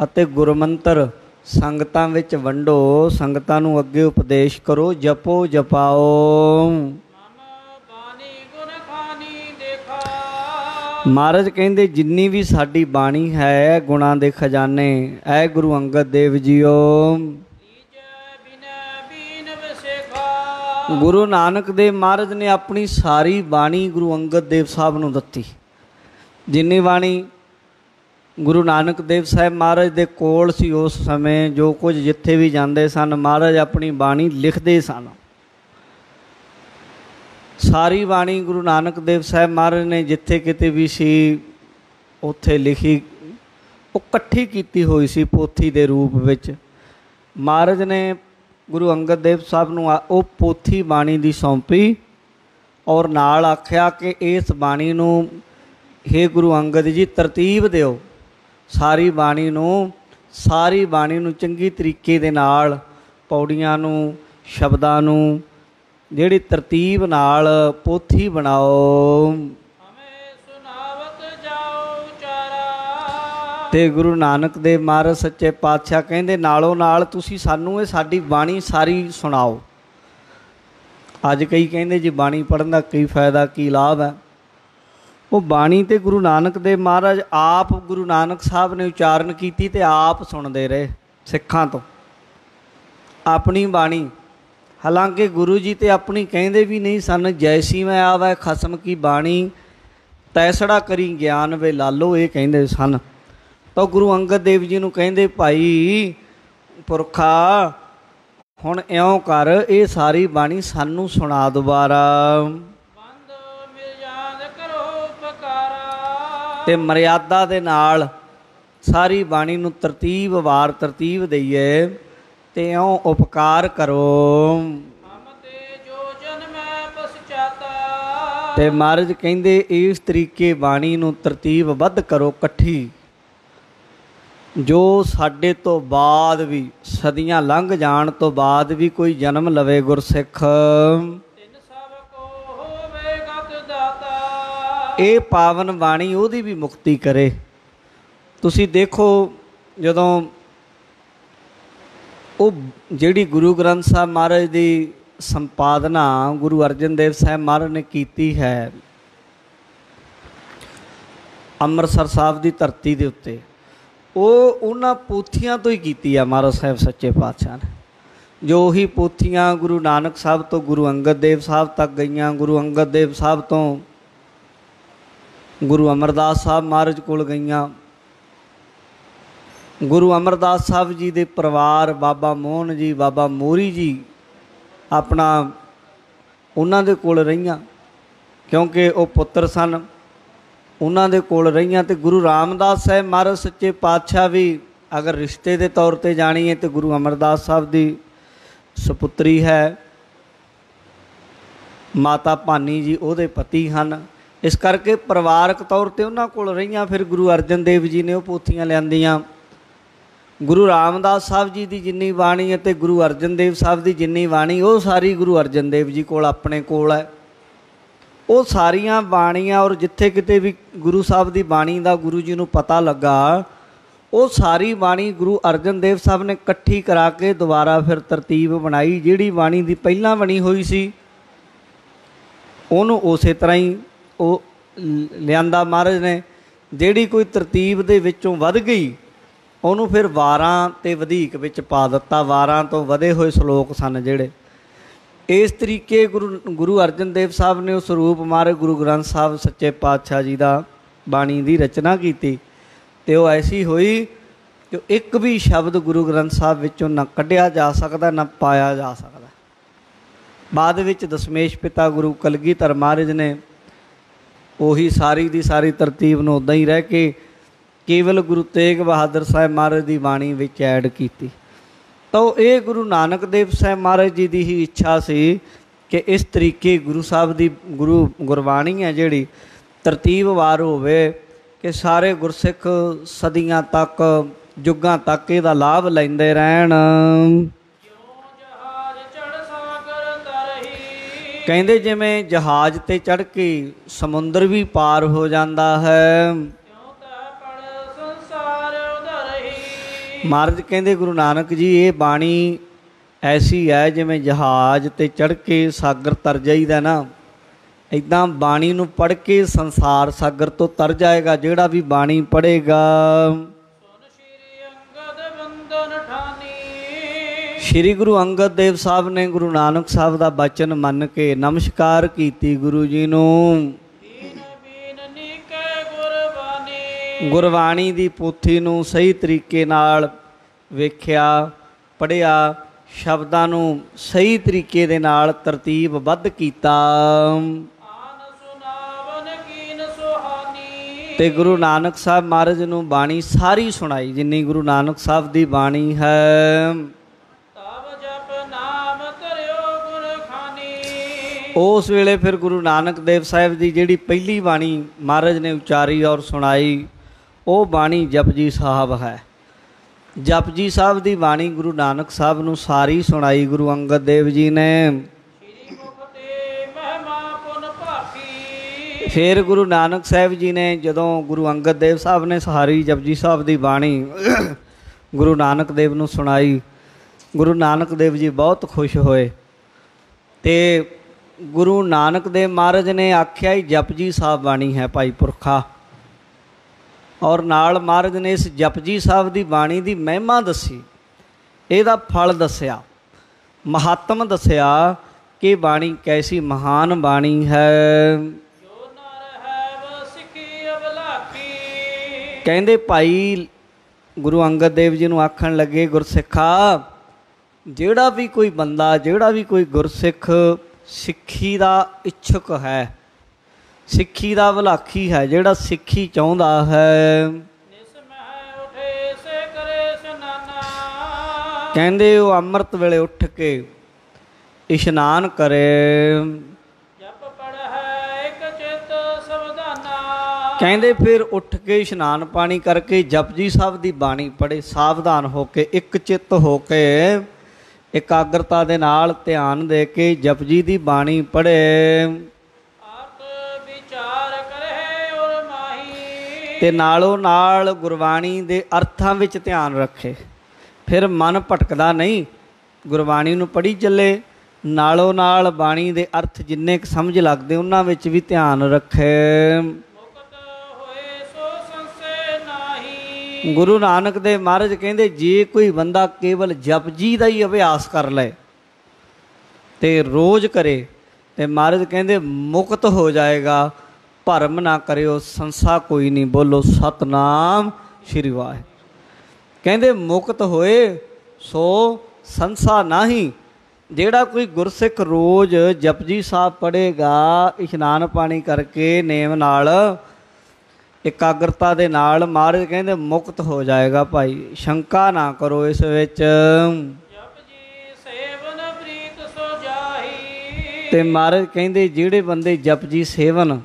ਅਤੇ ਗੁਰਮੰਤਰ ਸੰਗਤਾਂ ਵਿੱਚ ਵੰਡੋ, ਸੰਗਤਾਂ ਨੂੰ ਅੱਗੇ ਉਪਦੇਸ਼ ਕਰੋ, ਜਪੋ ਜਪਾਓ। ਮਹਾਰਾਜ ਕਹਿੰਦੇ ਜਿੰਨੀ ਵੀ ਸਾਡੀ ਬਾਣੀ ਹੈ ਗੁਣਾਂ ਦੇ ਖਜ਼ਾਨੇ, ਐ ਗੁਰੂ ਅੰਗਦ ਦੇਵ ਜੀਓ। ਗੁਰੂ ਨਾਨਕ ਦੇਵ ਮਹਾਰਾਜ ਨੇ ਆਪਣੀ ਸਾਰੀ ਬਾਣੀ ਗੁਰੂ ਅੰਗਦ ਦੇਵ ਸਾਹਿਬ ਨੂੰ ਦਿੱਤੀ। ਜਿੰਨੀ ਬਾਣੀ ਗੁਰੂ ਨਾਨਕ ਦੇਵ ਸਾਹਿਬ ਮਹਾਰਾਜ ਦੇ ਕੋਲ ਸੀ ਉਸ ਸਮੇਂ, ਜੋ ਕੁਝ ਜਿੱਥੇ ਵੀ ਜਾਂਦੇ ਸਨ ਮਹਾਰਾਜ ਆਪਣੀ ਬਾਣੀ ਲਿਖਦੇ ਸਨ। ਸਾਰੀ ਬਾਣੀ ਗੁਰੂ ਨਾਨਕ ਦੇਵ ਸਾਹਿਬ ਮਹਾਰਾਜ ਨੇ ਜਿੱਥੇ ਕਿਤੇ ਵੀ ਸੀ ਉੱਥੇ ਲਿਖੀ, ਉਹ ਇਕੱਠੀ ਕੀਤੀ ਹੋਈ ਸੀ ਪੋਥੀ ਦੇ ਰੂਪ ਵਿੱਚ। ਮਹਾਰਾਜ ਨੇ ਗੁਰੂ ਅੰਗਦ ਦੇਵ ਸਾਹਿਬ ਨੂੰ ਉਹ ਪੋਥੀ ਬਾਣੀ ਦੀ ਸੌਂਪੀ, ਔਰ ਨਾਲ ਆਖਿਆ ਕਿ ਇਸ ਬਾਣੀ ਨੂੰ ਹੇ ਗੁਰੂ ਅੰਗਦ ਜੀ ਤਰਤੀਬ ਦਿਓ, ਸਾਰੀ ਬਾਣੀ ਨੂੰ ਚੰਗੀ ਤਰੀਕੇ ਦੇ ਨਾਲ, ਪੌੜੀਆਂ ਨੂੰ, ਸ਼ਬਦਾਂ ਨੂੰ ਜਿਹੜੀ ਤਰਤੀਬ ਨਾਲ ਪੋਥੀ ਬਣਾਓ। ਅਤੇ ਗੁਰੂ ਨਾਨਕ ਦੇਵ ਮਹਾਰਾਜ ਸੱਚੇ ਪਾਤਸ਼ਾਹ ਕਹਿੰਦੇ ਨਾਲੋਂ ਨਾਲ ਤੁਸੀਂ ਸਾਨੂੰ ਇਹ ਸਾਡੀ ਬਾਣੀ ਸਾਰੀ ਸੁਣਾਓ। ਅੱਜ ਕਈ ਕਹਿੰਦੇ ਜੀ ਬਾਣੀ ਪੜ੍ਹਨ ਦਾ ਕੀ ਫਾਇਦਾ, ਕੀ ਲਾਭ ਹੈ। ਉਹ ਬਾਣੀ ਤੇ ਗੁਰੂ ਨਾਨਕ ਦੇਵ ਮਹਾਰਾਜ ਆਪ ਗੁਰੂ ਨਾਨਕ ਸਾਹਿਬ ਨੇ ਉਚਾਰਨ ਕੀਤੀ ਤੇ ਆਪ ਸੁਣਦੇ ਰਹੇ ਸਿੱਖਾਂ ਤੋਂ ਆਪਣੀ ਬਾਣੀ। ਹਾਲਾਂਕਿ ਗੁਰੂ ਜੀ ਤੇ ਆਪਣੀ ਕਹਿੰਦੇ ਵੀ ਨਹੀਂ ਸਨ। ਜੈਸੀ ਮੈਂ ਆਵੈ ਖਸਮ ਕੀ ਬਾਣੀ ਤੈਸੜਾ ਕਰੀ ਗਿਆਨ ਵੇ ਲਾਲੋ, ਇਹ ਕਹਿੰਦੇ ਸਨ। ਤਾਂ ਗੁਰੂ ਅੰਗਦ ਦੇਵ ਜੀ ਨੂੰ ਕਹਿੰਦੇ ਭਾਈ ਪੁਰਖਾ ਹੁਣ ਇਉਂ ਕਰ, ਇਹ ਸਾਰੀ ਬਾਣੀ ਸਾਨੂੰ ਸੁਣਾ ਦੁਬਾਰਾ ਤੇ ਮਰਿਆਦਾ ਦੇ ਨਾਲ ਸਾਰੀ ਬਾਣੀ ਨੂੰ ਤਰਤੀਬ ਵਾਰ ਤਰਤੀਬ ਦਈਏ ਤੇ ਇਉਂ ਉਪਕਾਰ ਕਰੋ। ਤੇ ਮਹਾਰਾਜ ਕਹਿੰਦੇ ਇਸ ਤਰੀਕੇ ਬਾਣੀ ਨੂੰ ਤਰਤੀਬਬੱਧ ਕਰੋ ਇਕੱਠੀ, ਜੋ ਸਾਡੇ ਤੋਂ ਬਾਅਦ ਵੀ ਸਦੀਆਂ ਲੰਘ ਜਾਣ ਤੋਂ ਬਾਅਦ ਵੀ ਕੋਈ ਜਨਮ ਲਵੇ ਗੁਰਸਿੱਖ ਇਹ ਪਾਵਨ ਬਾਣੀ ਉਹਦੀ ਵੀ ਮੁਕਤੀ ਕਰੇ। ਤੁਸੀਂ ਦੇਖੋ ਜਦੋਂ ਉਹ ਜਿਹੜੀ ਗੁਰੂ ਗ੍ਰੰਥ ਸਾਹਿਬ ਮਹਾਰਾਜ ਦੀ ਸੰਪਾਦਨਾ ਗੁਰੂ ਅਰਜਨ ਦੇਵ ਸਾਹਿਬ ਮਹਾਰਾਜ ਨੇ ਕੀਤੀ ਹੈ ਅੰਮ੍ਰਿਤਸਰ ਸਾਹਿਬ ਦੀ ਧਰਤੀ ਦੇ ਉੱਤੇ, ਉਹ ਉਹਨਾਂ ਪੋਥੀਆਂ ਤੋਂ ਹੀ ਕੀਤੀ ਆ ਮਹਾਰਾਜ ਸਾਹਿਬ ਸੱਚੇ ਪਾਤਸ਼ਾਹ ਨੇ। ਜੋ ਉਹੀ ਪੋਥੀਆਂ ਗੁਰੂ ਨਾਨਕ ਸਾਹਿਬ ਤੋਂ ਗੁਰੂ ਅੰਗਦ ਦੇਵ ਸਾਹਿਬ ਤੱਕ ਗਈਆਂ, ਗੁਰੂ ਅੰਗਦ ਦੇਵ ਸਾਹਿਬ ਤੋਂ ਗੁਰੂ ਅਮਰਦਾਸ ਸਾਹਿਬ ਮਹਾਰਾਜ ਕੋਲ ਗਈਆਂ, ਗੁਰੂ ਅਮਰਦਾਸ ਸਾਹਿਬ ਜੀ ਦੇ ਪਰਿਵਾਰ ਬਾਬਾ ਮੋਹਨ ਜੀ ਬਾਬਾ ਮੋਹਰੀ ਜੀ ਆਪਣਾ ਉਹਨਾਂ ਦੇ ਕੋਲ ਰਹੀਆਂ ਕਿਉਂਕਿ ਉਹ ਪੁੱਤਰ ਸਨ, ਉਹਨਾਂ ਦੇ ਕੋਲ ਰਹੀਆਂ। ਤੇ ਗੁਰੂ ਰਾਮਦਾਸ ਸਾਹਿਬ ਮਹਾਰਾਜ ਸੱਚੇ ਪਾਤਸ਼ਾਹ ਵੀ ਅਗਰ ਰਿਸ਼ਤੇ ਦੇ ਤੌਰ ਤੇ ਜਾਣੀਏ ਤੇ ਗੁਰੂ ਅਮਰਦਾਸ ਸਾਹਿਬ ਦੀ ਸਪੁੱਤਰੀ ਹੈ, ਮਾਤਾ ਭਾਨੀ ਜੀ ਉਹਦੇ ਪਤੀ ਹਨ। ਇਸ ਕਰਕੇ ਪਰਿਵਾਰਕ ਤੌਰ ਤੇ ਉਹਨਾਂ ਕੋਲ ਰਹੀਆਂ। ਫਿਰ ਗੁਰੂ ਅਰਜਨ ਦੇਵ ਜੀ ਨੇ ਉਹ ਪੋਥੀਆਂ ਲਿਆਂਦੀਆਂ। ਗੁਰੂ ਰਾਮਦਾਸ ਸਾਹਿਬ ਜੀ ਦੀ ਜਿੰਨੀ ਬਾਣੀ ਅਤੇ ਗੁਰੂ ਅਰਜਨ ਦੇਵ ਸਾਹਿਬ ਦੀ ਜਿੰਨੀ ਬਾਣੀ ਉਹ ਸਾਰੀ ਗੁਰੂ ਅਰਜਨ ਦੇਵ ਜੀ ਕੋਲ ਆਪਣੇ ਕੋਲ ਹੈ। ਉਹ ਸਾਰੀਆਂ ਬਾਣੀਆਂ ਔਰ ਜਿੱਥੇ ਕਿਤੇ ਵੀ ਗੁਰੂ ਸਾਹਿਬ ਦੀ ਬਾਣੀ ਦਾ ਗੁਰੂ ਜੀ ਨੂੰ ਪਤਾ ਲੱਗਾ, ਉਹ ਸਾਰੀ ਬਾਣੀ ਗੁਰੂ ਅਰਜਨ ਦੇਵ ਸਾਹਿਬ ਨੇ ਇਕੱਠੀ ਕਰਾ ਕੇ ਦੁਬਾਰਾ ਫਿਰ ਤਰਤੀਬ ਬਣਾਈ। ਜਿਹੜੀ ਬਾਣੀ ਦੀ ਪਹਿਲਾਂ ਬਣੀ ਹੋਈ ਸੀ ਉਹਨੂੰ ਉਸੇ ਤਰ੍ਹਾਂ ਹੀ ਉਹ ਲਿਆਂਦਾ ਮਹਾਰਾਜ ਨੇ। ਜਿਹੜੀ ਕੋਈ ਤਰਤੀਬ ਦੇ ਵਿੱਚੋਂ ਵੱਧ ਗਈ ਉਹਨੂੰ ਫਿਰ ਵਾਰਾਂ ਤੇ ਵਧੀਕ ਵਿੱਚ ਪਾ ਦਿੱਤਾ। ਵਾਰਾਂ ਤੋਂ ਵਧੇ ਹੋਏ ਸ਼ਲੋਕ ਸਨ ਜਿਹੜੇ। ਇਸ ਤਰੀਕੇ ਗੁਰੂ ਅਰਜਨ ਦੇਵ ਸਾਹਿਬ ਨੇ ਉਹ ਸਰੂਪ ਮਹਾਰਾਜ ਗੁਰੂ ਗ੍ਰੰਥ ਸਾਹਿਬ ਸੱਚੇ ਪਾਤਸ਼ਾਹ ਜੀ ਦਾ ਬਾਣੀ ਦੀ ਰਚਨਾ ਕੀਤੀ ਅਤੇ ਉਹ ਐਸੀ ਹੋਈ ਕਿ ਇੱਕ ਵੀ ਸ਼ਬਦ ਗੁਰੂ ਗ੍ਰੰਥ ਸਾਹਿਬ ਵਿੱਚੋਂ ਨਾ ਕੱਢਿਆ ਜਾ ਸਕਦਾ ਨਾ ਪਾਇਆ ਜਾ ਸਕਦਾ। ਬਾਅਦ ਵਿੱਚ ਦਸ਼ਮੇਸ਼ ਪਿਤਾ ਗੁਰੂ ਕਲਗੀਧਰ ਮਹਾਰਾਜ ਨੇ ਉਹੀ ਸਾਰੀ ਦੀ ਸਾਰੀ ਤਰਤੀਬ ਨੂੰ ਉੱਦਾਂ ਹੀ ਰਹਿ ਕੇ ਕੇਵਲ ਗੁਰੂ ਤੇਗ ਬਹਾਦਰ ਸਾਹਿਬ ਮਹਾਰਾਜ ਦੀ ਬਾਣੀ ਵਿੱਚ ਐਡ ਕੀਤੀ। ਤਾਂ ਇਹ ਗੁਰੂ ਨਾਨਕ ਦੇਵ ਸਾਹਿਬ ਮਹਾਰਾਜ ਜੀ ਦੀ ਹੀ ਇੱਛਾ ਸੀ ਕਿ ਇਸ ਤਰੀਕੇ ਗੁਰੂ ਸਾਹਿਬ ਦੀ ਗੁਰਬਾਣੀ ਹੈ ਜਿਹੜੀ ਤਰਤੀਬਵਾਰ ਹੋਵੇ ਕਿ ਸਾਰੇ ਗੁਰਸਿੱਖ ਸਦੀਆਂ ਤੱਕ ਯੁੱਗਾਂ ਤੱਕ ਇਹਦਾ ਲਾਭ ਲੈਂਦੇ ਰਹਿਣ। ਕਹਿੰਦੇ ਜਿਵੇਂ ਜਹਾਜ਼ 'ਤੇ ਚੜ੍ਹ ਕੇ ਸਮੁੰਦਰ ਵੀ ਪਾਰ ਹੋ ਜਾਂਦਾ ਹੈ। ਮਹਾਰਾਜ ਕਹਿੰਦੇ ਗੁਰੂ ਨਾਨਕ ਜੀ ਇਹ ਬਾਣੀ ਐਸੀ ਹੈ ਜਿਵੇਂ ਜਹਾਜ਼ 'ਤੇ ਚੜ੍ਹ ਕੇ ਸਾਗਰ ਤਰ ਜਾਈਦਾ ਨਾ, ਇੱਦਾਂ ਬਾਣੀ ਨੂੰ ਪੜ੍ਹ ਕੇ ਸੰਸਾਰ ਸਾਗਰ ਤੋਂ ਤਰ ਜਾਏਗਾ ਜਿਹੜਾ ਵੀ ਬਾਣੀ ਪੜ੍ਹੇਗਾ। ਸ਼੍ਰੀ ਗੁਰੂ ਅੰਗਦ ਦੇਵ ਸਾਹਿਬ ਨੇ ਗੁਰੂ ਨਾਨਕ ਸਾਹਿਬ ਦਾ ਬਚਨ ਮੰਨ ਕੇ ਨਮਸਕਾਰ ਕੀਤੀ ਗੁਰੂ ਜੀ ਨੂੰ। ਗੁਰਬਾਣੀ ਦੀ ਪੋਥੀ ਨੂੰ ਸਹੀ ਤਰੀਕੇ ਨਾਲ ਵੇਖਿਆ, ਪੜ੍ਹਿਆ, ਸ਼ਬਦਾਂ ਨੂੰ ਸਹੀ ਤਰੀਕੇ ਦੇ ਨਾਲ ਤਰਤੀਬਬੱਧ ਕੀਤਾ ਤੇ ਗੁਰੂ ਨਾਨਕ ਸਾਹਿਬ ਮਹਾਰਾਜ ਨੂੰ ਬਾਣੀ ਸਾਰੀ ਸੁਣਾਈ ਜਿੰਨੀ ਗੁਰੂ ਨਾਨਕ ਸਾਹਿਬ ਦੀ ਬਾਣੀ ਹੈ। ਉਸ ਵੇਲੇ ਫਿਰ ਗੁਰੂ ਨਾਨਕ ਦੇਵ ਸਾਹਿਬ ਦੀ ਜਿਹੜੀ ਪਹਿਲੀ ਬਾਣੀ ਮਹਾਰਾਜ ਨੇ ਉਚਾਰੀ ਔਰ ਸੁਣਾਈ ਉਹ ਬਾਣੀ ਜਪਜੀ ਸਾਹਿਬ ਹੈ। ਜਪਜੀ ਸਾਹਿਬ ਦੀ ਬਾਣੀ ਗੁਰੂ ਨਾਨਕ ਸਾਹਿਬ ਨੂੰ ਸਾਰੀ ਸੁਣਾਈ ਗੁਰੂ ਅੰਗਦ ਦੇਵ ਜੀ ਨੇ। ਫਿਰ ਗੁਰੂ ਨਾਨਕ ਸਾਹਿਬ ਜੀ ਨੇ ਜਦੋਂ ਗੁਰੂ ਅੰਗਦ ਦੇਵ ਸਾਹਿਬ ਨੇ ਸਾਰੀ ਜਪਜੀ ਸਾਹਿਬ ਦੀ ਬਾਣੀ ਗੁਰੂ ਨਾਨਕ ਦੇਵ ਨੂੰ ਸੁਣਾਈ, ਗੁਰੂ ਨਾਨਕ ਦੇਵ ਜੀ ਬਹੁਤ ਖੁਸ਼ ਹੋਏ ਤੇ ਗੁਰੂ ਨਾਨਕ ਦੇਵ ਮਹਾਰਾਜ ਨੇ ਆਖਿਆ ਹੀ ਜਪਜੀ ਸਾਹਿਬ ਬਾਣੀ ਹੈ ਭਾਈ ਪੁਰਖਾ, ਔਰ ਨਾਲ ਮਹਾਰਾਜ ਨੇ ਇਸ ਜਪਜੀ ਸਾਹਿਬ ਦੀ ਬਾਣੀ ਦੀ ਮਹਿਮਾ ਦੱਸੀ, ਇਹਦਾ ਫਲ ਦੱਸਿਆ, ਮਹਾਤਮ ਦੱਸਿਆ ਕਿ ਬਾਣੀ ਕੈਸੀ ਮਹਾਨ ਬਾਣੀ ਹੈ। ਜੋ ਨਰ ਹੈ ਵ ਸਿੱਖੀ ਅਵਲਾਖੀ। ਕਹਿੰਦੇ ਭਾਈ ਗੁਰੂ ਅੰਗਦ ਦੇਵ ਜੀ ਨੂੰ ਆਖਣ ਲੱਗੇ, ਗੁਰਸਿੱਖਾ, ਜਿਹੜਾ ਵੀ ਕੋਈ ਬੰਦਾ, ਜਿਹੜਾ ਵੀ ਕੋਈ ਗੁਰਸਿੱਖ ਸਿੱਖੀ ਦਾ ਇੱਛੁਕ ਹੈ, ਸਿੱਖੀ ਦਾ ਵਲਾਖੀ ਹੈ, ਜਿਹੜਾ ਸਿੱਖੀ ਚਾਹੁੰਦਾ ਹੈ, ਨਿਸਮਹਿ ਉਠੇ ਸੇ ਕਰੇ ਇਸ਼ਨਾਨਾ। ਕਹਿੰਦੇ ਉਹ ਅੰਮ੍ਰਿਤ ਵੇਲੇ ਉੱਠ ਕੇ ਇਸ਼ਨਾਨ ਕਰੇ। ਜਪ ਪੜ੍ਹੈ ਇਕ ਚਿਤ ਸਵਧਾਨਾ। ਕਹਿੰਦੇ ਫਿਰ ਉੱਠ ਕੇ ਇਸ਼ਨਾਨ ਪਾਣੀ ਕਰਕੇ ਜਪਜੀ ਸਾਹਿਬ ਦੀ ਬਾਣੀ ਪੜ੍ਹੇ, ਸਾਵਧਾਨ ਹੋ ਕੇ, ਇੱਕ ਚਿੱਤ ਹੋ ਕੇ, ਇਕਾਗਰਤਾ ਦੇ ਨਾਲ ਧਿਆਨ ਦੇ ਕੇ ਜਪਜੀ ਦੀ ਬਾਣੀ ਪੜ੍ਹੇ। ਆਪ ਵਿਚਾਰ ਕਰੇ ਔਰ ਮਾਹੀ। ਤੇ ਨਾਲੋਂ ਨਾਲ ਗੁਰਬਾਣੀ ਦੇ ਅਰਥਾਂ ਵਿੱਚ ਧਿਆਨ ਰੱਖੇ, ਫਿਰ ਮਨ ਭਟਕਦਾ ਨਹੀਂ, ਗੁਰਬਾਣੀ ਨੂੰ ਪੜ੍ਹੀ ਚੱਲੇ, ਨਾਲੋਂ ਨਾਲ ਬਾਣੀ ਦੇ ਅਰਥ ਜਿੰਨੇ ਕੁ ਸਮਝ ਲੱਗਦੇ ਉਹਨਾਂ ਵਿੱਚ ਵੀ ਧਿਆਨ ਰੱਖੇ। ਮੁਕਤ ਹੋਏ ਸੋ ਸੰਸੇ ਨਾਹੀ। ਗੁਰੂ ਨਾਨਕ ਦੇਵ ਮਹਾਰਾਜ ਕਹਿੰਦੇ ਜੇ ਕੋਈ ਬੰਦਾ ਕੇਵਲ ਜਪਜੀ ਦਾ ਹੀ ਅਭਿਆਸ ਕਰ ਲਏ ਤੇ ਰੋਜ਼ ਕਰੇ ਤੇ ਮਹਾਰਾਜ ਕਹਿੰਦੇ ਮੁਕਤ ਹੋ ਜਾਏਗਾ। ਭਰਮ ਨਾ ਕਰਿਓ, ਸੰਸਾ ਕੋਈ ਨਹੀਂ, ਬੋਲੋ ਸਤਨਾਮ ਸ਼੍ਰੀ ਵਾਹਿਗੁਰੂ। ਕਹਿੰਦੇ ਮੁਕਤ ਹੋਏ ਸੋ ਸੰਸਾ ਨਹੀਂ। ਜਿਹੜਾ ਕੋਈ ਗੁਰਸਿੱਖ ਰੋਜ਼ ਜਪਜੀ ਸਾਹਿਬ ਪੜ੍ਹੇਗਾ, ਇਸ਼ਨਾਨ ਪਾਣੀ ਕਰਕੇ ਨੇਮ ਨਾਲ, ਇਕਾਗਰਤਾ ਦੇ ਨਾਲ, ਮਹਾਰਾਜ ਕਹਿੰਦੇ ਮੁਕਤ ਹੋ ਜਾਏਗਾ ਭਾਈ, ਸ਼ੰਕਾ ਨਾ ਕਰੋ ਇਸ ਵਿੱਚ। ਜਪ ਜੀ ਸੇਵਨ ਪ੍ਰੀਤ ਸੋ ਜਾਹੀ। ਤੇ ਮਹਾਰਾਜ ਕਹਿੰਦੇ ਜਿਹੜੇ ਬੰਦੇ ਜਪਜੀ ਸੇਵਨ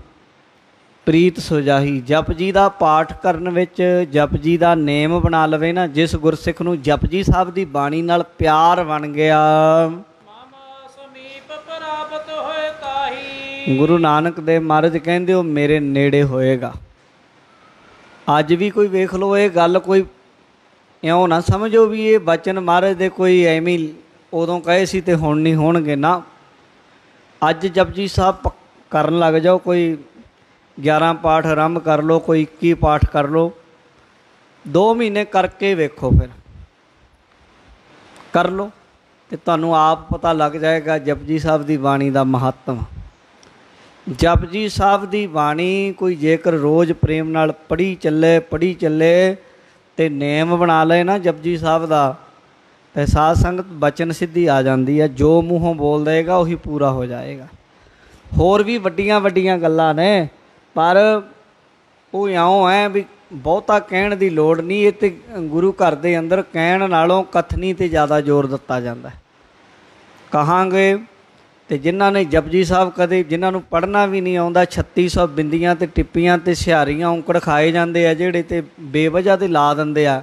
ਪ੍ਰੀਤ ਸੋ ਜਾਹੀ, ਜਪਜੀ ਦਾ ਪਾਠ ਕਰਨ ਵਿੱਚ ਜਪਜੀ ਦਾ ਨੇਮ ਬਣਾ ਲਵੇ ਨਾ, ਜਿਸ ਗੁਰਸਿੱਖ ਨੂੰ ਜਪਜੀ ਸਾਹਿਬ ਦੀ ਬਾਣੀ ਨਾਲ ਪਿਆਰ ਬਣ ਗਿਆ, ਮਮ ਸਮੀਪ ਪ੍ਰਾਪਤ ਹੋਏ ਤਾਹੀ। ਗੁਰੂ ਨਾਨਕ ਦੇਵ ਮਹਾਰਾਜ ਕਹਿੰਦੇ ਉਹ ਮੇਰੇ ਨੇੜੇ ਹੋਏਗਾ। ਅੱਜ ਵੀ ਕੋਈ ਵੇਖ ਲਓ, ਇਹ ਗੱਲ ਕੋਈ ਇਉਂ ਨਾ ਸਮਝੋ ਵੀ ਇਹ ਬਚਨ ਮਹਾਰਾਜ ਦੇ ਕੋਈ ਐਵੇਂ ਉਦੋਂ ਕਹੇ ਸੀ ਤੇ ਹੁਣ ਨਹੀਂ ਹੋਣਗੇ ਨਾ। ਅੱਜ ਜਪਜੀ ਸਾਹਿਬ ਕਰਨ ਲੱਗ ਜਾਓ, ਕੋਈ 11 ਪਾਠ ਆਰੰਭ ਕਰ ਲਓ, ਕੋਈ 21 ਪਾਠ ਕਰ ਲਓ, 2 ਮਹੀਨੇ ਕਰਕੇ ਵੇਖੋ, ਫਿਰ ਕਰ ਲਓ ਤੇ ਤੁਹਾਨੂੰ ਆਪ ਪਤਾ ਲੱਗ ਜਾਏਗਾ ਜਪਜੀ ਸਾਹਿਬ ਦੀ ਬਾਣੀ ਦਾ ਮਹੱਤਵ। ਜਪਜੀ ਸਾਹਿਬ ਦੀ ਬਾਣੀ ਕੋਈ ਜੇਕਰ ਰੋਜ਼ ਪ੍ਰੇਮ ਨਾਲ ਪੜ੍ਹੀ ਚੱਲੇ ਤੇ ਨੇਮ ਬਣਾ ਲਏ ਨਾ ਜਪਜੀ ਸਾਹਿਬ ਦਾ, ਤੇ ਸਾਧ ਸੰਗਤ ਬਚਨ ਸਿੱਧੀ ਆ ਜਾਂਦੀ ਹੈ। ਜੋ ਮੂੰਹੋਂ ਬੋਲ ਦੇਗਾ ਉਹੀ ਪੂਰਾ ਹੋ ਜਾਏਗਾ। ਹੋਰ ਵੀ ਵੱਡੀਆਂ ਵੱਡੀਆਂ ਗੱਲਾਂ ਨੇ, ਪਰ ਉਹ ਇਉਂ ਹੈ ਵੀ ਬਹੁਤਾ ਕਹਿਣ ਦੀ ਲੋੜ ਨਹੀਂ। ਇਹ ਤੇ ਗੁਰੂ ਘਰ ਦੇ ਅੰਦਰ ਕਹਿਣ ਨਾਲੋਂ ਕਥਨੀ 'ਤੇ ਜ਼ਿਆਦਾ ਜ਼ੋਰ ਦਿੱਤਾ ਜਾਂਦਾ। ਕਹਾਂਗੇ ਤੇ ਜਿਨ੍ਹਾਂ ਨੇ ਜਪਜੀ ਸਾਹਿਬ ਕਦੇ, ਜਿਨ੍ਹਾਂ ਨੂੰ ਪੜ੍ਹਨਾ ਵੀ ਨਹੀਂ ਆਉਂਦਾ, 3600 ਬਿੰਦੀਆਂ ਤੇ ਟਿੱਪੀਆਂ ਤੇ ਸਿਹਾਰੀਆਂ ਔਂਕੜ ਖਾਏ ਜਾਂਦੇ ਆ ਜਿਹੜੇ, ਤੇ ਬੇਵਜ੍ਹਾ ਤੇ ਲਾ ਦਿੰਦੇ ਆ,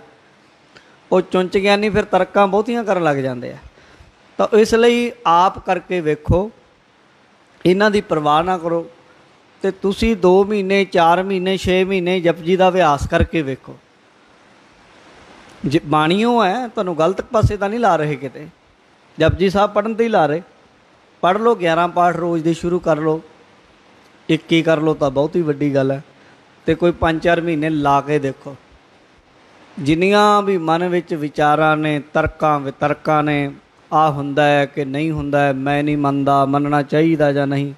ਉਹ ਚੁੰਚ ਗਿਆਨੀ ਫਿਰ ਤਰਕਾਂ ਬਹੁਤੀਆਂ ਕਰਨ ਲੱਗ ਜਾਂਦੇ ਆ। ਤਾਂ ਇਸ ਲਈ ਆਪ ਕਰਕੇ ਵੇਖੋ, ਇਹਨਾਂ ਦੀ ਪਰਵਾਹ ਨਾ ਕਰੋ, ਤੇ ਤੁਸੀਂ 2 ਮਹੀਨੇ 4 ਮਹੀਨੇ 6 ਮਹੀਨੇ ਜਪਜੀ ਦਾ ਅਭਿਆਸ ਕਰਕੇ ਵੇਖੋ। ਜੇ ਬਾਣੀਓ ਹੈ, ਤੁਹਾਨੂੰ ਗਲਤ ਪਾਸੇ ਤਾਂ ਨਹੀਂ ਲਾ ਰਹੇ, ਕਿਤੇ ਜਪਜੀ ਸਾਹਿਬ ਪੜ੍ਹਨ 'ਤੇ ਹੀ ਲਾ ਰਹੇ। ਪੜ੍ਹ ਲਓ, 11 ਪਾਠ ਰੋਜ਼ ਦੇ ਸ਼ੁਰੂ ਕਰ ਲਓ, 21 ਕਰ ਲਓ ਤਾਂ ਬਹੁਤ ਹੀ ਵੱਡੀ ਗੱਲ ਹੈ। ਤੇ ਕੋਈ 5-4 ਮਹੀਨੇ ਲਾ ਕੇ ਦੇਖੋ, ਜਿੰਨੀਆਂ ਵੀ ਮਨ ਵਿੱਚ ਵਿਚਾਰਾਂ ਨੇ, ਤਰਕਾਂ ਵਿਤਰਕਾਂ ਨੇ, ਆਹ ਹੁੰਦਾ ਹੈ ਕਿ ਨਹੀਂ ਹੁੰਦਾ ਹੈ, ਮੈਂ ਨਹੀਂ ਮੰਨਦਾ, ਮੰਨਣਾ ਚਾਹੀਦਾ ਜਾਂ ਨਹੀਂ,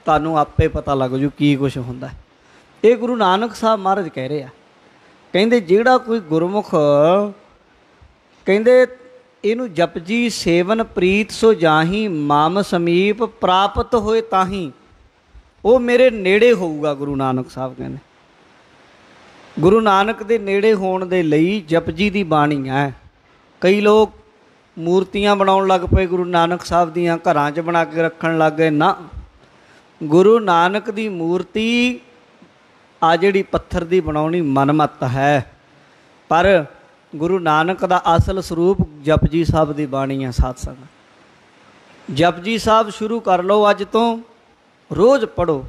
ਤੁਹਾਨੂੰ ਆਪੇ ਪਤਾ ਲੱਗ ਜੂ ਕੀ ਕੁਛ ਹੁੰਦਾ। ਇਹ ਗੁਰੂ ਨਾਨਕ ਸਾਹਿਬ ਮਹਾਰਾਜ ਕਹਿ ਰਹੇ ਆ, ਕਹਿੰਦੇ ਜਿਹੜਾ ਕੋਈ ਗੁਰਮੁਖ, ਕਹਿੰਦੇ ਇਹਨੂੰ ਜਪਜੀ ਸੇਵਨ ਪ੍ਰੀਤ ਸੋ ਜਾਹੀ, ਮਮ ਸਮੀਪ ਪ੍ਰਾਪਤ ਹੋਏ ਤਾਹੀ, ਉਹ ਮੇਰੇ ਨੇੜੇ ਹੋਊਗਾ। ਗੁਰੂ ਨਾਨਕ ਸਾਹਿਬ ਕਹਿੰਦੇ ਗੁਰੂ ਨਾਨਕ ਦੇ ਨੇੜੇ ਹੋਣ ਦੇ ਲਈ ਜਪਜੀ ਦੀ ਬਾਣੀ ਹੈ। ਕਈ ਲੋਕ ਮੂਰਤੀਆਂ ਬਣਾਉਣ ਲੱਗ ਪਏ ਗੁਰੂ ਨਾਨਕ ਸਾਹਿਬ ਦੀਆਂ, ਘਰਾਂ 'ਚ ਬਣਾ ਕੇ ਰੱਖਣ ਲੱਗ ਗਏ ਨਾ। ਗੁਰੂ ਨਾਨਕ ਦੀ ਮੂਰਤੀ ਆ ਜਿਹੜੀ ਪੱਥਰ ਦੀ ਬਣਾਉਣੀ ਮਨਮੱਤ ਹੈ, ਪਰ ਗੁਰੂ ਨਾਨਕ ਦਾ ਅਸਲ ਸਰੂਪ ਜਪਜੀ ਸਾਹਿਬ ਦੀ ਬਾਣੀ ਹੈ। ਸਾਧ ਸੰਗਤ ਜਪਜੀ ਸਾਹਿਬ ਸ਼ੁਰੂ ਕਰ ਲਓ ਅੱਜ ਤੋਂ, ਰੋਜ਼ ਪੜ੍ਹੋ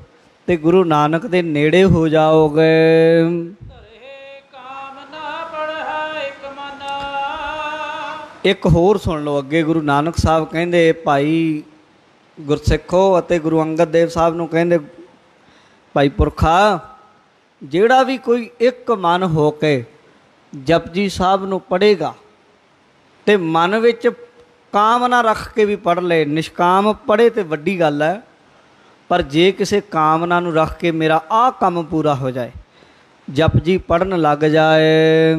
ਤੇ ਗੁਰੂ ਨਾਨਕ ਦੇ ਨੇੜੇ ਹੋ ਜਾਓਗੇ। ਇੱਕ ਹੋਰ ਸੁਣ ਲਓ ਅੱਗੇ, ਗੁਰੂ ਨਾਨਕ ਸਾਹਿਬ ਕਹਿੰਦੇ ਭਾਈ ਗੁਰਸਿੱਖੋ ਅਤੇ ਗੁਰੂ ਅੰਗਦ ਦੇਵ ਸਾਹਿਬ ਨੂੰ ਕਹਿੰਦੇ, ਭਾਈ ਪੁਰਖਾ, ਜਿਹੜਾ ਵੀ ਕੋਈ ਇੱਕ ਮਨ ਹੋ ਕੇ ਜਪਜੀ ਸਾਹਿਬ ਨੂੰ ਪੜ੍ਹੇਗਾ ਤੇ ਮਨ ਵਿੱਚ ਕਾਮਨਾ ਰੱਖ ਕੇ ਵੀ ਪੜ੍ਹ ਲਏ, ਨਿਸ਼ਕਾਮ ਪੜ੍ਹੇ ਤੇ ਵੱਡੀ ਗੱਲ ਹੈ, ਪਰ ਜੇ ਕਿਸੇ ਕਾਮਨਾ ਨੂੰ ਰੱਖ ਕੇ ਮੇਰਾ ਆਹ ਕੰਮ ਪੂਰਾ ਹੋ ਜਾਏ, ਜਪਜੀ ਪੜ੍ਹਨ ਲੱਗ ਜਾਏ,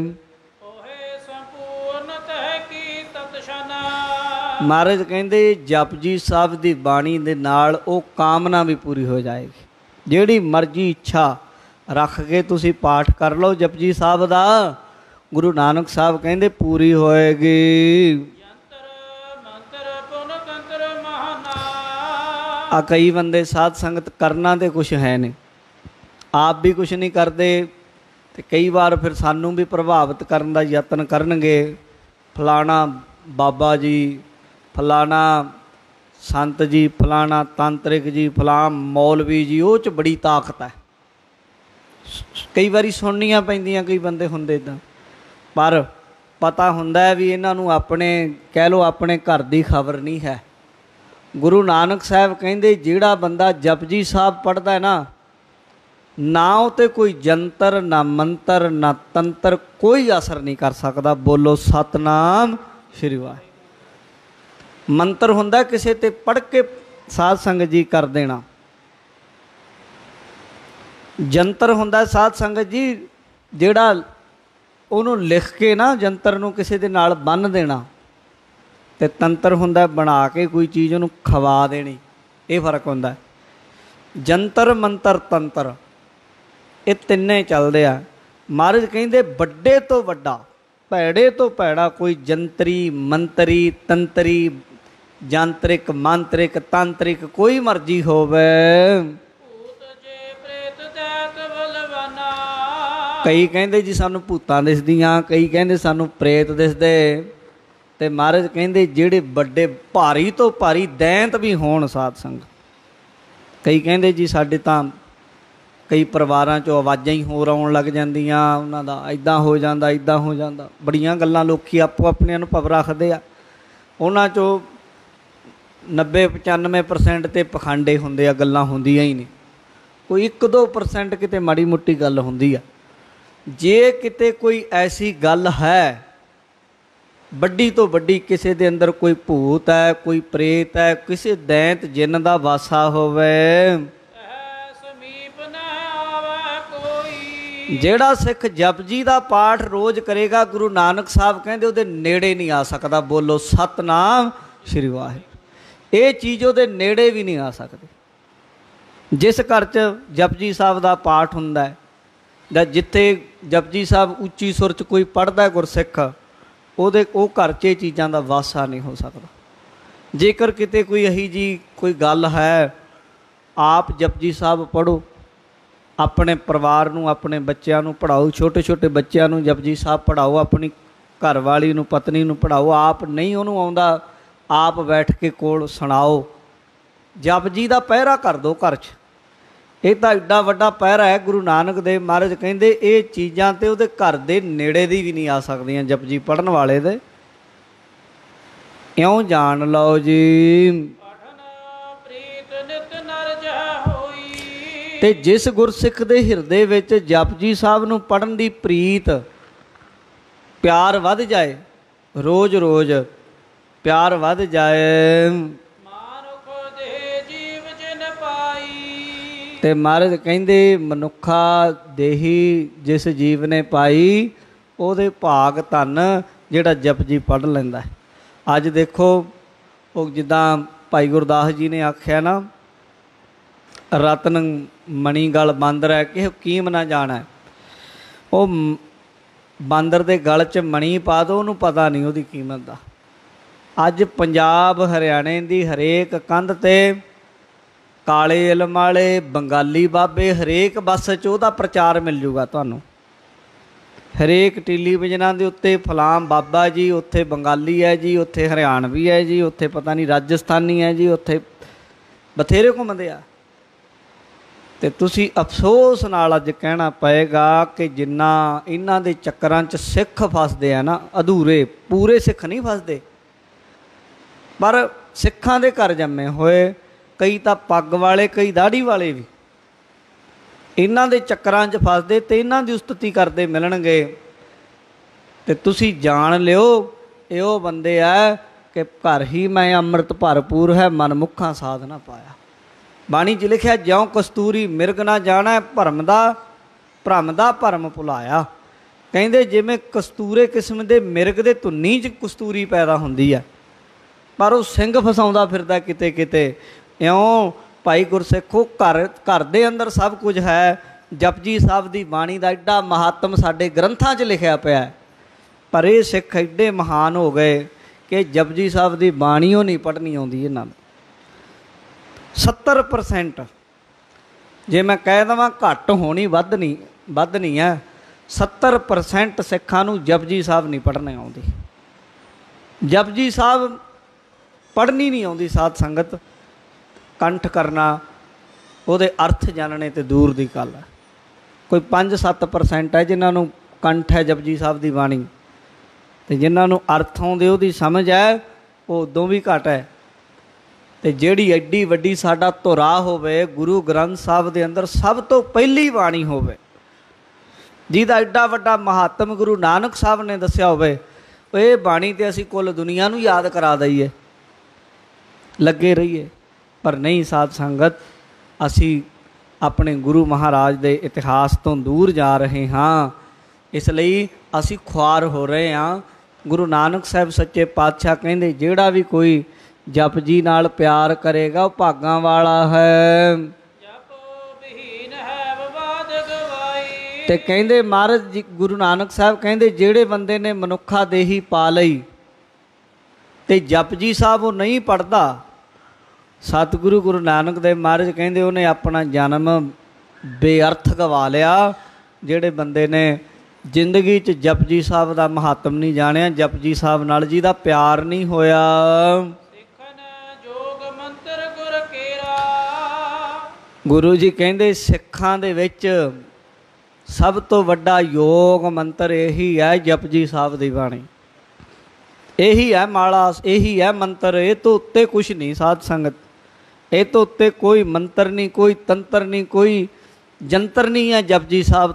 ਮਹਾਰਾਜ ਕਹਿੰਦੇ ਜਪਜੀ ਸਾਹਿਬ ਦੀ ਬਾਣੀ ਦੇ ਨਾਲ ਉਹ ਕਾਮਨਾ ਵੀ ਪੂਰੀ ਹੋ ਜਾਏਗੀ। ਜਿਹੜੀ ਮਰਜ਼ੀ ਇੱਛਾ ਰੱਖ ਕੇ ਤੁਸੀਂ ਪਾਠ ਕਰ ਲਓ ਜਪਜੀ ਸਾਹਿਬ ਦਾ, ਗੁਰੂ ਨਾਨਕ ਸਾਹਿਬ ਕਹਿੰਦੇ ਪੂਰੀ ਹੋਏਗੀ। ਆ ਕਈ ਬੰਦੇ ਸਾਧ ਸੰਗਤ ਕਰਨਾ ਤੇ ਕੁਛ ਹੈ ਨਹੀਂ, ਆਪ ਵੀ ਕੁਛ ਨਹੀਂ ਕਰਦੇ, ਤੇ ਕਈ ਵਾਰ ਫਿਰ ਸਾਨੂੰ ਵੀ ਪ੍ਰਭਾਵਿਤ ਕਰਨ ਦਾ ਯਤਨ ਕਰਨਗੇ, ਫਲਾਣਾ ਬਾਬਾ ਜੀ, ਫਲਾਣਾ ਸੰਤ ਜੀ, ਫਲਾਣਾ ਤਾਂਤਰਿਕ ਜੀ, ਫਲਾਂ ਮੌਲਵੀ ਜੀ, ਉਹ 'ਚ ਬੜੀ ਤਾਕਤ ਹੈ। ਕਈ ਵਾਰੀ ਸੁਣਨੀਆਂ ਪੈਂਦੀਆਂ, ਕਈ ਬੰਦੇ ਹੁੰਦੇ ਇੱਦਾਂ, ਪਰ ਪਤਾ ਹੁੰਦਾ ਹੈ ਵੀ ਇਹਨਾਂ ਨੂੰ ਆਪਣੇ ਕਹਿ ਲਓ ਆਪਣੇ ਘਰ ਦੀ ਖਬਰ ਨਹੀਂ ਹੈ। ਗੁਰੂ ਨਾਨਕ ਸਾਹਿਬ ਕਹਿੰਦੇ ਜਿਹੜਾ ਬੰਦਾ ਜਪਜੀ ਸਾਹਿਬ ਪੜ੍ਹਦਾ ਹੈ ਨਾ ਉਹ 'ਤੇ ਕੋਈ ਜੰਤਰ, ਨਾ ਮੰਤਰ, ਨਾ ਤੰਤਰ, ਕੋਈ ਅਸਰ ਨਹੀਂ ਕਰ ਸਕਦਾ। ਬੋਲੋ ਸਤਨਾਮ ਸ਼੍ਰੀ ਵਾਹਿਗੁਰੂ। ਮੰਤਰ ਹੁੰਦਾ ਕਿਸੇ 'ਤੇ ਪੜ੍ਹ ਕੇ ਸਾਧ ਸੰਗਤ ਜੀ ਕਰ ਦੇਣਾ, ਜੰਤਰ ਹੁੰਦਾ ਸਾਧ ਸੰਗਤ ਜੀ ਜਿਹੜਾ ਉਹਨੂੰ ਲਿਖ ਕੇ ਨਾ ਜੰਤਰ ਨੂੰ ਕਿਸੇ ਦੇ ਨਾਲ ਬੰਨ੍ਹ ਦੇਣਾ, ਅਤੇ ਤੰਤਰ ਹੁੰਦਾ ਬਣਾ ਕੇ ਕੋਈ ਚੀਜ਼ ਉਹਨੂੰ ਖਵਾ ਦੇਣੀ। ਇਹ ਫਰਕ ਹੁੰਦਾ। ਜੰਤਰ ਮੰਤਰ ਤੰਤਰ ਇਹ ਤਿੰਨੇ ਚੱਲਦੇ ਆ। ਮਹਾਰਾਜ ਕਹਿੰਦੇ ਵੱਡੇ ਤੋਂ ਵੱਡਾ, ਭੈੜੇ ਤੋਂ ਭੈੜਾ ਕੋਈ ਜੰਤਰੀ, ਮੰਤਰੀ, ਤੰਤਰੀ, ਜਾਂਤਰਿਕ, ਮਾਂਤਰਿਕ, ਤਾਂਤਰਿਕ ਕੋਈ ਮਰਜ਼ੀ ਹੋਵੇ, ਕਈ ਕਹਿੰਦੇ ਜੀ ਸਾਨੂੰ ਭੂਤਾਂ ਦਿਸਦੀਆਂ, ਕਈ ਕਹਿੰਦੇ ਸਾਨੂੰ ਪ੍ਰੇਤ ਦਿਸਦੇ, ਅਤੇ ਮਹਾਰਾਜ ਕਹਿੰਦੇ ਜਿਹੜੇ ਵੱਡੇ ਭਾਰੀ ਤੋਂ ਭਾਰੀ ਦੈਂਤ ਵੀ ਹੋਣ ਸਾਧ ਸੰਗਤ, ਕਈ ਕਹਿੰਦੇ ਜੀ ਸਾਡੇ ਤਾਂ ਕਈ ਪਰਿਵਾਰਾਂ 'ਚੋਂ ਆਵਾਜ਼ਾਂ ਹੀ ਹੋਰ ਆਉਣ ਲੱਗ ਜਾਂਦੀਆਂ, ਉਹਨਾਂ ਦਾ ਇੱਦਾਂ ਹੋ ਜਾਂਦਾ, ਇੱਦਾਂ ਹੋ ਜਾਂਦਾ, ਬੜੀਆਂ ਗੱਲਾਂ ਲੋਕ ਆਪੋ ਆਪਣੇ ਅਨੁਭਵ ਰੱਖਦੇ ਆ, ਉਹਨਾਂ 'ਚੋਂ 90-95% ਤੇ ਪਖੰਡੇ ਹੁੰਦੇ ਆ, ਗੱਲਾਂ ਹੁੰਦੀਆਂ ਹੀ ਨਹੀਂ, ਕੋਈ 1-2% ਕਿਤੇ ਮਾੜੀ ਮੋਟੀ ਗੱਲ ਹੁੰਦੀ ਆ। ਜੇ ਕਿਤੇ ਕੋਈ ਐਸੀ ਗੱਲ ਹੈ ਵੱਡੀ ਤੋਂ ਵੱਡੀ, ਕਿਸੇ ਦੇ ਅੰਦਰ ਕੋਈ ਭੂਤ ਹੈ, ਕੋਈ ਪ੍ਰੇਤ ਹੈ, ਕਿਸੇ ਦੈਂਤ ਜਿੰਨ ਦਾ ਵਾਸਾ ਹੋਵੇ, ਜਿਹੜਾ ਸਿੱਖ ਜਪਜੀ ਦਾ ਪਾਠ ਰੋਜ਼ ਕਰੇਗਾ, ਗੁਰੂ ਨਾਨਕ ਸਾਹਿਬ ਕਹਿੰਦੇ ਉਹਦੇ ਨੇੜੇ ਨਹੀਂ ਆ ਸਕਦਾ। ਬੋਲੋ ਸਤਨਾਮ ਸ਼੍ਰੀ ਵਾਹਿਗੁਰੂ। ਇਹ ਚੀਜ਼ ਉਹਦੇ ਨੇੜੇ ਵੀ ਨਹੀਂ ਆ ਸਕਦੀ। ਜਿਸ ਘਰ 'ਚ ਜਪਜੀ ਸਾਹਿਬ ਦਾ ਪਾਠ ਹੁੰਦਾ ਹੈ ਜਾਂ ਜਿੱਥੇ ਜਪਜੀ ਸਾਹਿਬ ਉੱਚੀ ਸੁਰ 'ਚ ਕੋਈ ਪੜ੍ਹਦਾ ਗੁਰਸਿੱਖ, ਉਹ ਘਰ 'ਚ ਇਹ ਚੀਜ਼ਾਂ ਦਾ ਵਾਸਾ ਨਹੀਂ ਹੋ ਸਕਦਾ। ਜੇਕਰ ਕਿਤੇ ਕੋਈ ਇਹੀ ਜੀ ਕੋਈ ਗੱਲ ਹੈ, ਆਪ ਜਪਜੀ ਸਾਹਿਬ ਪੜ੍ਹੋ, ਆਪਣੇ ਪਰਿਵਾਰ ਨੂੰ, ਆਪਣੇ ਬੱਚਿਆਂ ਨੂੰ ਪੜ੍ਹਾਓ, ਛੋਟੇ ਛੋਟੇ ਬੱਚਿਆਂ ਨੂੰ ਜਪਜੀ ਸਾਹਿਬ ਪੜ੍ਹਾਓ, ਆਪਣੀ ਘਰਵਾਲੀ ਨੂੰ, ਪਤਨੀ ਨੂੰ ਪੜ੍ਹਾਓ। ਆਪ ਨਹੀਂ ਉਹਨੂੰ ਆਉਂਦਾ, ਆਪ ਬੈਠ ਕੇ ਕੋਲ ਸੁਣਾਓ, ਜਪਜੀ ਦਾ ਪਹਿਰਾ ਕਰ ਦਿਓ ਘਰ 'ਚ। ਇਹ ਤਾਂ ਐਡਾ ਵੱਡਾ ਪਹਿਰਾ ਹੈ। ਗੁਰੂ ਨਾਨਕ ਦੇਵ ਮਹਾਰਾਜ ਕਹਿੰਦੇ ਇਹ ਚੀਜ਼ਾਂ ਤੇ ਉਹਦੇ ਘਰ ਦੇ ਨੇੜੇ ਦੀ ਵੀ ਨਹੀਂ ਆ ਸਕਦੀਆਂ ਜਪਜੀ ਪੜ੍ਹਨ ਵਾਲੇ ਦੇ। ਇਉਂ ਜਾਣ ਲਓ ਜੀ। ਤੇ ਜਿਸ ਗੁਰਸਿੱਖ ਦੇ ਹਿਰਦੇ ਵਿੱਚ ਜਪਜੀ ਸਾਹਿਬ ਨੂੰ ਪੜ੍ਹਨ ਦੀ ਪ੍ਰੀਤ, ਪਿਆਰ ਵੱਧ ਜਾਏ, ਰੋਜ਼ ਰੋਜ਼ ਪਿਆਰ ਵੱਧ ਜਾਏ, ਤੇ ਮਹਾਰਾਜ ਕਹਿੰਦੇ ਮਨੁੱਖਾ ਦੇਹੀ ਜਿਸ ਜੀਵ ਨੇ ਪਾਈ, ਉਹਦੇ ਭਾਗ ਧਨ ਜਿਹੜਾ ਜਪਜੀ ਪੜ੍ਹ ਲੈਂਦਾ। ਅੱਜ ਦੇਖੋ ਉਹ ਜਿੱਦਾਂ ਭਾਈ ਗੁਰਦਾਸ ਜੀ ਨੇ ਆਖਿਆ ਨਾ, ਰਤਨ ਮਣੀ ਗਲ ਬਾਂਦਰ ਹੈ ਕਿ ਹਕੀਮ ਨਾ ਜਾਣਾ। ਉਹ ਬਾਂਦਰ ਦੇ ਗਲ 'ਚ ਮਣੀ ਪਾ ਦਿਓ, ਉਹਨੂੰ ਪਤਾ ਨਹੀਂ ਉਹਦੀ ਕੀਮਤ ਦਾ। ਅੱਜ ਪੰਜਾਬ ਹਰਿਆਣੇ ਦੀ ਹਰੇਕ ਕੰਧ 'ਤੇ ਕਾਲੇ ਇਲਮ ਵਾਲੇ, ਬੰਗਾਲੀ ਬਾਬੇ, ਹਰੇਕ ਬੱਸ 'ਚ ਉਹਦਾ ਪ੍ਰਚਾਰ ਮਿਲ ਜੂਗਾ ਤੁਹਾਨੂੰ। ਹਰੇਕ ਟੈਲੀਵਿਜ਼ਨਾਂ ਦੇ ਉੱਤੇ ਫਲਾਮ ਬਾਬਾ ਜੀ, ਉੱਥੇ ਬੰਗਾਲੀ ਹੈ ਜੀ, ਉੱਥੇ ਹਰਿਆਣਵੀ ਹੈ ਜੀ, ਉੱਥੇ ਪਤਾ ਨਹੀਂ ਰਾਜਸਥਾਨੀ ਹੈ ਜੀ, ਉੱਥੇ ਬਥੇਰੇ ਘੁੰਮਦੇ ਆ। ਅਤੇ ਤੁਸੀਂ ਅਫਸੋਸ ਨਾਲ ਅੱਜ ਕਹਿਣਾ ਪਏਗਾ ਕਿ ਜਿੰਨਾ ਇਹਨਾਂ ਦੇ ਚੱਕਰਾਂ 'ਚ ਸਿੱਖ ਫਸਦੇ ਆ ਨਾ, ਅਧੂਰੇ, ਪੂਰੇ ਸਿੱਖ ਨਹੀਂ ਫਸਦੇ, ਪਰ ਸਿੱਖਾਂ ਦੇ ਘਰ ਜੰਮੇ ਹੋਏ कई तो पग वाले कई दाढ़ी वाले भी इन्हां दे चक्करां 'च फसदे ते इन्हां दी उस्तती करदे मिलणगे। ते तुसी जान लियो ये वो बंदे है कि घर ही मैं अमृत भरपूर है मन मुखा साध ना पाया। बाणी 'च लिखिया ज्यों कस्तूरी मिर्ग ना जाना भरम दा भरम भुलाया। कहते जिमें कस्तूरे किस्म के मिर्ग के धुन्नी च कस्तूरी पैदा होंदी है पर वो सिंह फसाउंदा फिरदा किते किते। इउं भाई गुरसिखो घर दे अंदर सब कुछ है। जपजी साहब की बाणी का एडा महात्म साडे ग्रंथां 'च लिखिया पिया पर ये सिख एडे महान हो गए कि जपजी साहब की बाणीओ नहीं पढ़नी आउंदी इन्हां नूं। 70% जे मैं कह देवां घट होनी वध नहीं है। 70% सिखां नूं जपजी साहब नहीं पढ़ने आउंदी। जपजी साहब पढ़नी नहीं आउंदी। साध संगत कंठ करना ਉਹਦੇ अर्थ जानने तो दूर की गल है। कोई 5-7% है जिन्होंने कंठ है जपजी साहब की बाणी तो जिन्होंने अर्थ आउंदे ਉਹਦੀ समझ है वो उदों भी घट है। तो जिहड़ी एड्डी वड्डी साडा धुरा होवे गुरु ग्रंथ साहब के अंदर सब तो पहली बाणी होवे जिहदा एड्डा वड्डा महात्म गुरु नानक साहब ने दस्सिया होवे ये बाणी तो असीं कुल दुनिया नूं याद करा दईए लगे रहीए पर नहीं। साध संगत असी अपने गुरु महाराज के इतिहास तो दूर जा रहे हाँ इसलिए असी ख्वार हो रहे हाँ। गुरु नानक साहब सच्चे पातशाह कहते जिहड़ा भी कोई जप जी नाल प्यार करेगा वो भागां वाला है। ते कहते महाराज जी गुरु नानक साहब कहते जिहड़े बंदे ने मनुखा देही पा लई ते जप जी साहब वो नहीं पढ़ता सतगुरु गुरु नानक देव महाराज कहते उन्हें अपना जन्म बेअर्थ गवा लिया। जिहड़े बंदे ने जिंदगी च जपजी साहब का महात्म नहीं जानिया जपजी साहब नाल जी दा प्यार नहीं होया। गुरु जी कहते सिखां दे विच सब तो वड्डा योग मंत्र यही है जपजी साहब दी बाणी। यही है माला यही है मंत्र ये तो उत्ते कुछ नहीं। साध संगत ये तो उत्ते कोई मंत्र नहीं कोई तंत्र नहीं कोई जंतर नहीं है जपजी साहब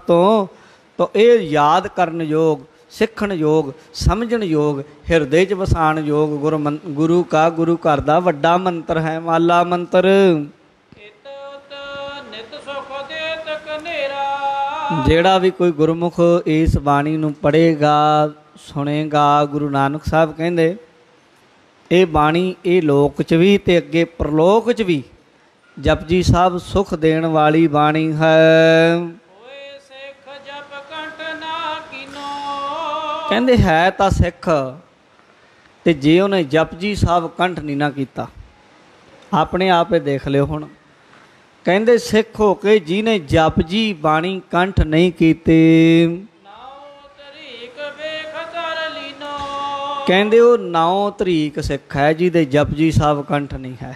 तो ये याद करन योग सिखण योग समझण योग हिरदे च वसाण योग गुरु का गुरु घर दा वड्डा मंत्र है माला मंत्र। जेड़ा भी कोई गुरमुख इस बाणी नूं पढ़ेगा सुनेगा गुरु नानक साहब कहंदे ये बाणी ये लोक च भी ते अगे परलोक च भी जपजी साहब सुख देण वाली बाणी है। कहंदे है तां सिख ते जे उन्हें जपजी साहब कंठ नहीं ना कीता अपने आप ही देख लियो हुण। कहंदे सिख हो के जिन्हें जपजी बाणी कंठ नहीं कीती कहंदे वो 9 तरीक सिख है जिहदे जपजी साहब कंठ नहीं है।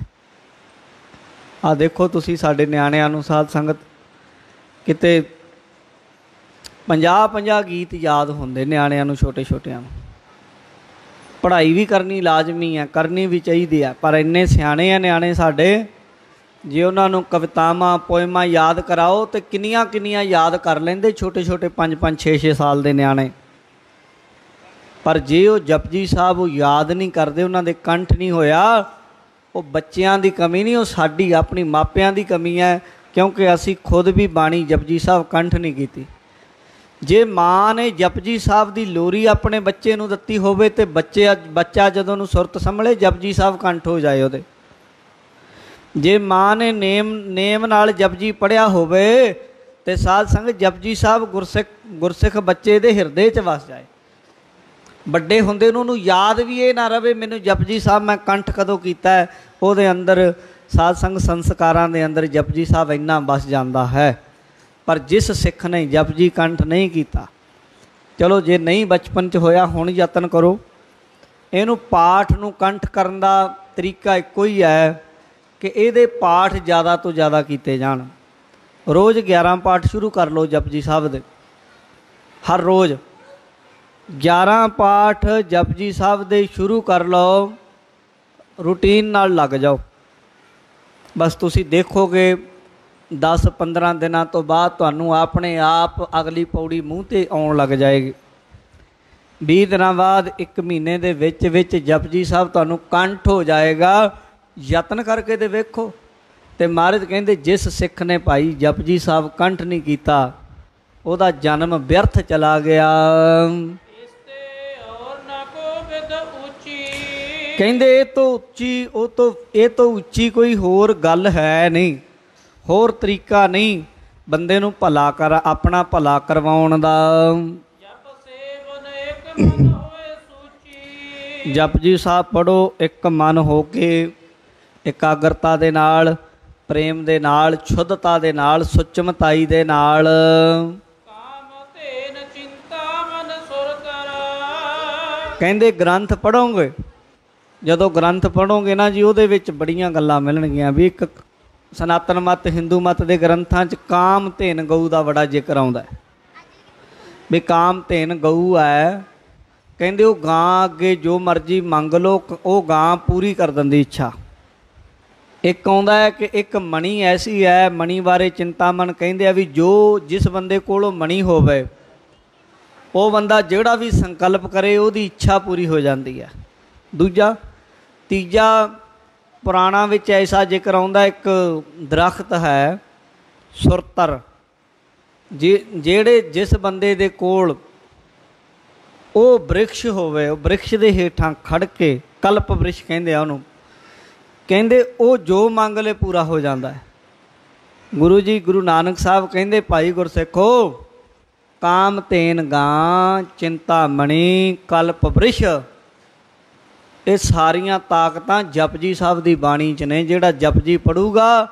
आ देखो तुसी साडे निआणिआं नूं साध संगत किते 50-50 गीत याद होंदे निआणिआं नूं छोटे छोटिआं नूं। पढ़ाई भी करनी लाजमी है करनी भी चाहिए है पर इन्ने सियाणे आ निआणे साडे जे उन्हां नूं कवितावां पोएमां याद कराओ तो किन्नियां किन्नियां याद कर लेंदे छोटे छोटे 5-5 6-6 साल दे निआणे। पर जे वो जपजी साहब वो याद नहीं करते उन्होंने कंठ नहीं होया वो बच्चों की कमी नहीं वो साडी अपनी मापियां की कमी है क्योंकि असी खुद भी बाणी जपजी साहब कंठ नहीं की। जे माँ ने जपजी साहब की लोरी अपने बच्चे नूं दत्ती होवे ते बच्चा जदों नूं सुरत संभले जपजी साहब कंठ हो जाए उहदे। जे माँ ने नेम नाल जपजी पढ़िया होवे ते साध संगत जपजी साहब गुरसिख बच्चे दे हिरदे च वस जाए। ਵੱਡੇ ਹੁੰਦੇ ਨੂੰ ਉਹਨੂੰ याद भी ये ना रहे मैनू जपजी साहब मैं कंठ कदों कीता है ਉਹਦੇ अंदर साध संग संस्कारां दे अंदर जपजी साहब इन्ना बस जाता है। पर जिस सिख ने जपजी कंठ नहीं किया चलो जे नहीं बचपन च होया हुण यतन करो। इनू पाठ नू कंठ करन दा तरीका इक्को ही है कि इहदे पाठ ज़्यादा तो ज़्यादा किए जाण। रोज़ 11 पाठ शुरू कर लो जपजी साहब दे हर रोज़ 11 पाठ जपजी साहब दे शुरू कर लो रूटीन नाल लग जाओ। ਬਸ ਤੁਸੀਂ ਦੇਖੋਗੇ 10-15 ਦਿਨਾਂ ਤੋਂ ਬਾਅਦ ਤੁਹਾਨੂੰ ਆਪਣੇ ਆਪ ਅਗਲੀ ਪੌੜੀ ਮੂੰਹ 'ਤੇ ਆਉਣ ਲੱਗ ਜਾਏਗੀ। 20 ਦਿਨਾਂ ਬਾਅਦ 1 ਮਹੀਨੇ ਦੇ ਵਿੱਚ ਜਪਜੀ ਸਾਹਿਬ ਤੁਹਾਨੂੰ ਕੰਠ ਹੋ ਜਾਏਗਾ। ਯਤਨ ਕਰਕੇ ਤੇ ਵੇਖੋ। ਤੇ ਮਹਾਰਾਜ ਕਹਿੰਦੇ ਜਿਸ ਸਿੱਖ ਨੇ ਭਾਈ ਜਪਜੀ ਸਾਹਿਬ ਕੰਠ ਨਹੀਂ ਕੀਤਾ ਉਹਦਾ ਜਨਮ ਵਿਅਰਥ ਚਲਾ ਗਿਆ। ਕਹਿੰਦੇ ਇਹ ਤੋਂ ਉੱਚੀ ਕੋਈ ਹੋਰ ਗੱਲ ਹੈ ਨਹੀਂ, ਹੋਰ ਤਰੀਕਾ ਨਹੀਂ ਬੰਦੇ ਨੂੰ ਭਲਾ ਆਪਣਾ ਭਲਾ ਕਰਵਾਉਣ ਦਾ। ਜਪਜੀ ਸਾਹਿਬ ਪੜ੍ਹੋ ਇੱਕ ਮਨ ਹੋ ਕੇ, ਇਕਾਗਰਤਾ ਦੇ ਨਾਲ, ਪ੍ਰੇਮ ਦੇ ਨਾਲ, ਸ਼ੁੱਧਤਾ ਦੇ ਨਾਲ, ਸੁਚਮਤਾਈ ਦੇ ਨਾਲ। ਕਹਿੰਦੇ ਗ੍ਰੰਥ ਪੜ੍ਹੋਗੇ, ਜਦੋਂ ਗ੍ਰੰਥ ਪੜ੍ਹੋਗੇ ਨਾ ਜੀ ਉਹਦੇ ਵਿੱਚ ਬੜੀਆਂ ਗੱਲਾਂ ਮਿਲਣਗੀਆਂ। ਵੀ ਇੱਕ ਸਨਾਤਨ ਮਤ, ਹਿੰਦੂ ਮਤ ਦੇ ਗ੍ਰੰਥਾਂ 'ਚ ਕਾਮ ਧੇਨ ਗਊ ਦਾ ਬੜਾ ਜ਼ਿਕਰ ਆਉਂਦਾ ਵੀ ਕਾਮ ਧੇਨ ਗਊ ਹੈ। ਕਹਿੰਦੇ ਉਹ ਗਾਂ ਅੱਗੇ ਜੋ ਮਰਜ਼ੀ ਮੰਗ ਲਓ, ਉਹ ਗਾਂ ਪੂਰੀ ਕਰ ਦਿੰਦੀ ਇੱਛਾ। ਇੱਕ ਆਉਂਦਾ ਹੈ ਕਿ ਇੱਕ ਮਣੀ ਐਸੀ ਹੈ, ਮਣੀ ਬਾਰੇ ਚਿੰਤਾਮਨ ਕਹਿੰਦੇ ਆ ਵੀ ਜਿਸ ਬੰਦੇ ਕੋਲੋਂ ਮਣੀ ਹੋਵੇ ਉਹ ਬੰਦਾ ਜਿਹੜਾ ਵੀ ਸੰਕਲਪ ਕਰੇ ਉਹਦੀ ਇੱਛਾ ਪੂਰੀ ਹੋ ਜਾਂਦੀ ਹੈ। ਦੂਜਾ ਤੀਜਾ ਪੁਰਾਣਾ ਵਿੱਚ ਐਸਾ ਜ਼ਿਕਰ ਆਉਂਦਾ, ਇੱਕ ਦਰਖਤ ਹੈ ਸੁਰਤਰ, ਜਿਸ ਬੰਦੇ ਦੇ ਕੋਲ ਉਹ ਬ੍ਰਿਕਸ਼ ਹੋਵੇ, ਉਹ ਬ੍ਰਿਕਸ਼ ਦੇ ਹੇਠਾਂ ਖੜ ਕੇ, ਕਲਪ ਬ੍ਰਿਕਸ਼ ਕਹਿੰਦੇ ਆ ਉਹਨੂੰ, ਕਹਿੰਦੇ ਉਹ ਜੋ ਮੰਗ ਲੈ ਪੂਰਾ ਹੋ ਜਾਂਦਾ ਹੈ। ਗੁਰੂ ਨਾਨਕ ਸਾਹਿਬ ਕਹਿੰਦੇ ਭਾਈ ਗੁਰਸਿੱਖੋ, ਕਾਮ ਧੇਨ ਗਾਂ, ਚਿੰਤਾ ਮਣੀ, ਕਲਪ ਬ੍ਰਿਸ਼, ਇਹ ਸਾਰੀਆਂ ਤਾਕਤਾਂ ਜਪਜੀ ਸਾਹਿਬ ਦੀ ਬਾਣੀ 'ਚ ਨੇ। ਜਿਹੜਾ ਜਪਜੀ ਪੜੂਗਾ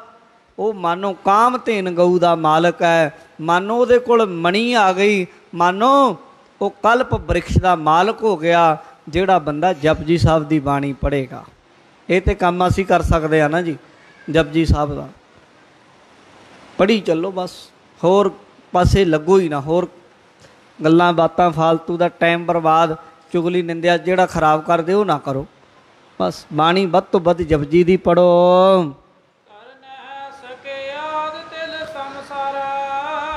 ਉਹ ਮਾਨੋ ਕਾਮ ਧੇਨ ਗਊ ਦਾ ਮਾਲਕ ਹੈ, ਮਾਨੋ ਉਹਦੇ ਕੋਲ ਮਣੀ ਆ ਗਈ, ਮਾਨੋ ਉਹ ਕਲਪ ਬ੍ਰਿਕਸ਼ ਦਾ ਮਾਲਕ ਹੋ ਗਿਆ। ਜਿਹੜਾ ਬੰਦਾ ਜਪਜੀ ਸਾਹਿਬ ਦੀ ਬਾਣੀ ਪੜ੍ਹੇਗਾ, ਇਹ ਤਾਂ ਕੰਮ ਅਸੀਂ ਕਰ ਸਕਦੇ ਹਾਂ ਨਾ ਜੀ। ਜਪਜੀ ਸਾਹਿਬ ਦਾ ਪੜ੍ਹੀ ਚੱਲੋ, ਬਸ ਹੋਰ ਪਾਸੇ ਲੱਗੋ ਹੀ ਨਾ, ਹੋਰ ਗੱਲਾਂ ਬਾਤਾਂ ਫਾਲਤੂ ਦਾ ਟਾਈਮ ਬਰਬਾਦ, ਚੁਗਲੀ ਨਿੰਦਿਆ ਜਿਹੜਾ ਖਰਾਬ ਕਰਦੇ ਉਹ ਨਾ ਕਰੋ। ਬਸ ਬਾਣੀ ਵੱਧ ਤੋਂ ਵੱਧ ਜਪਜੀ ਦੀ ਪੜ੍ਹੋ।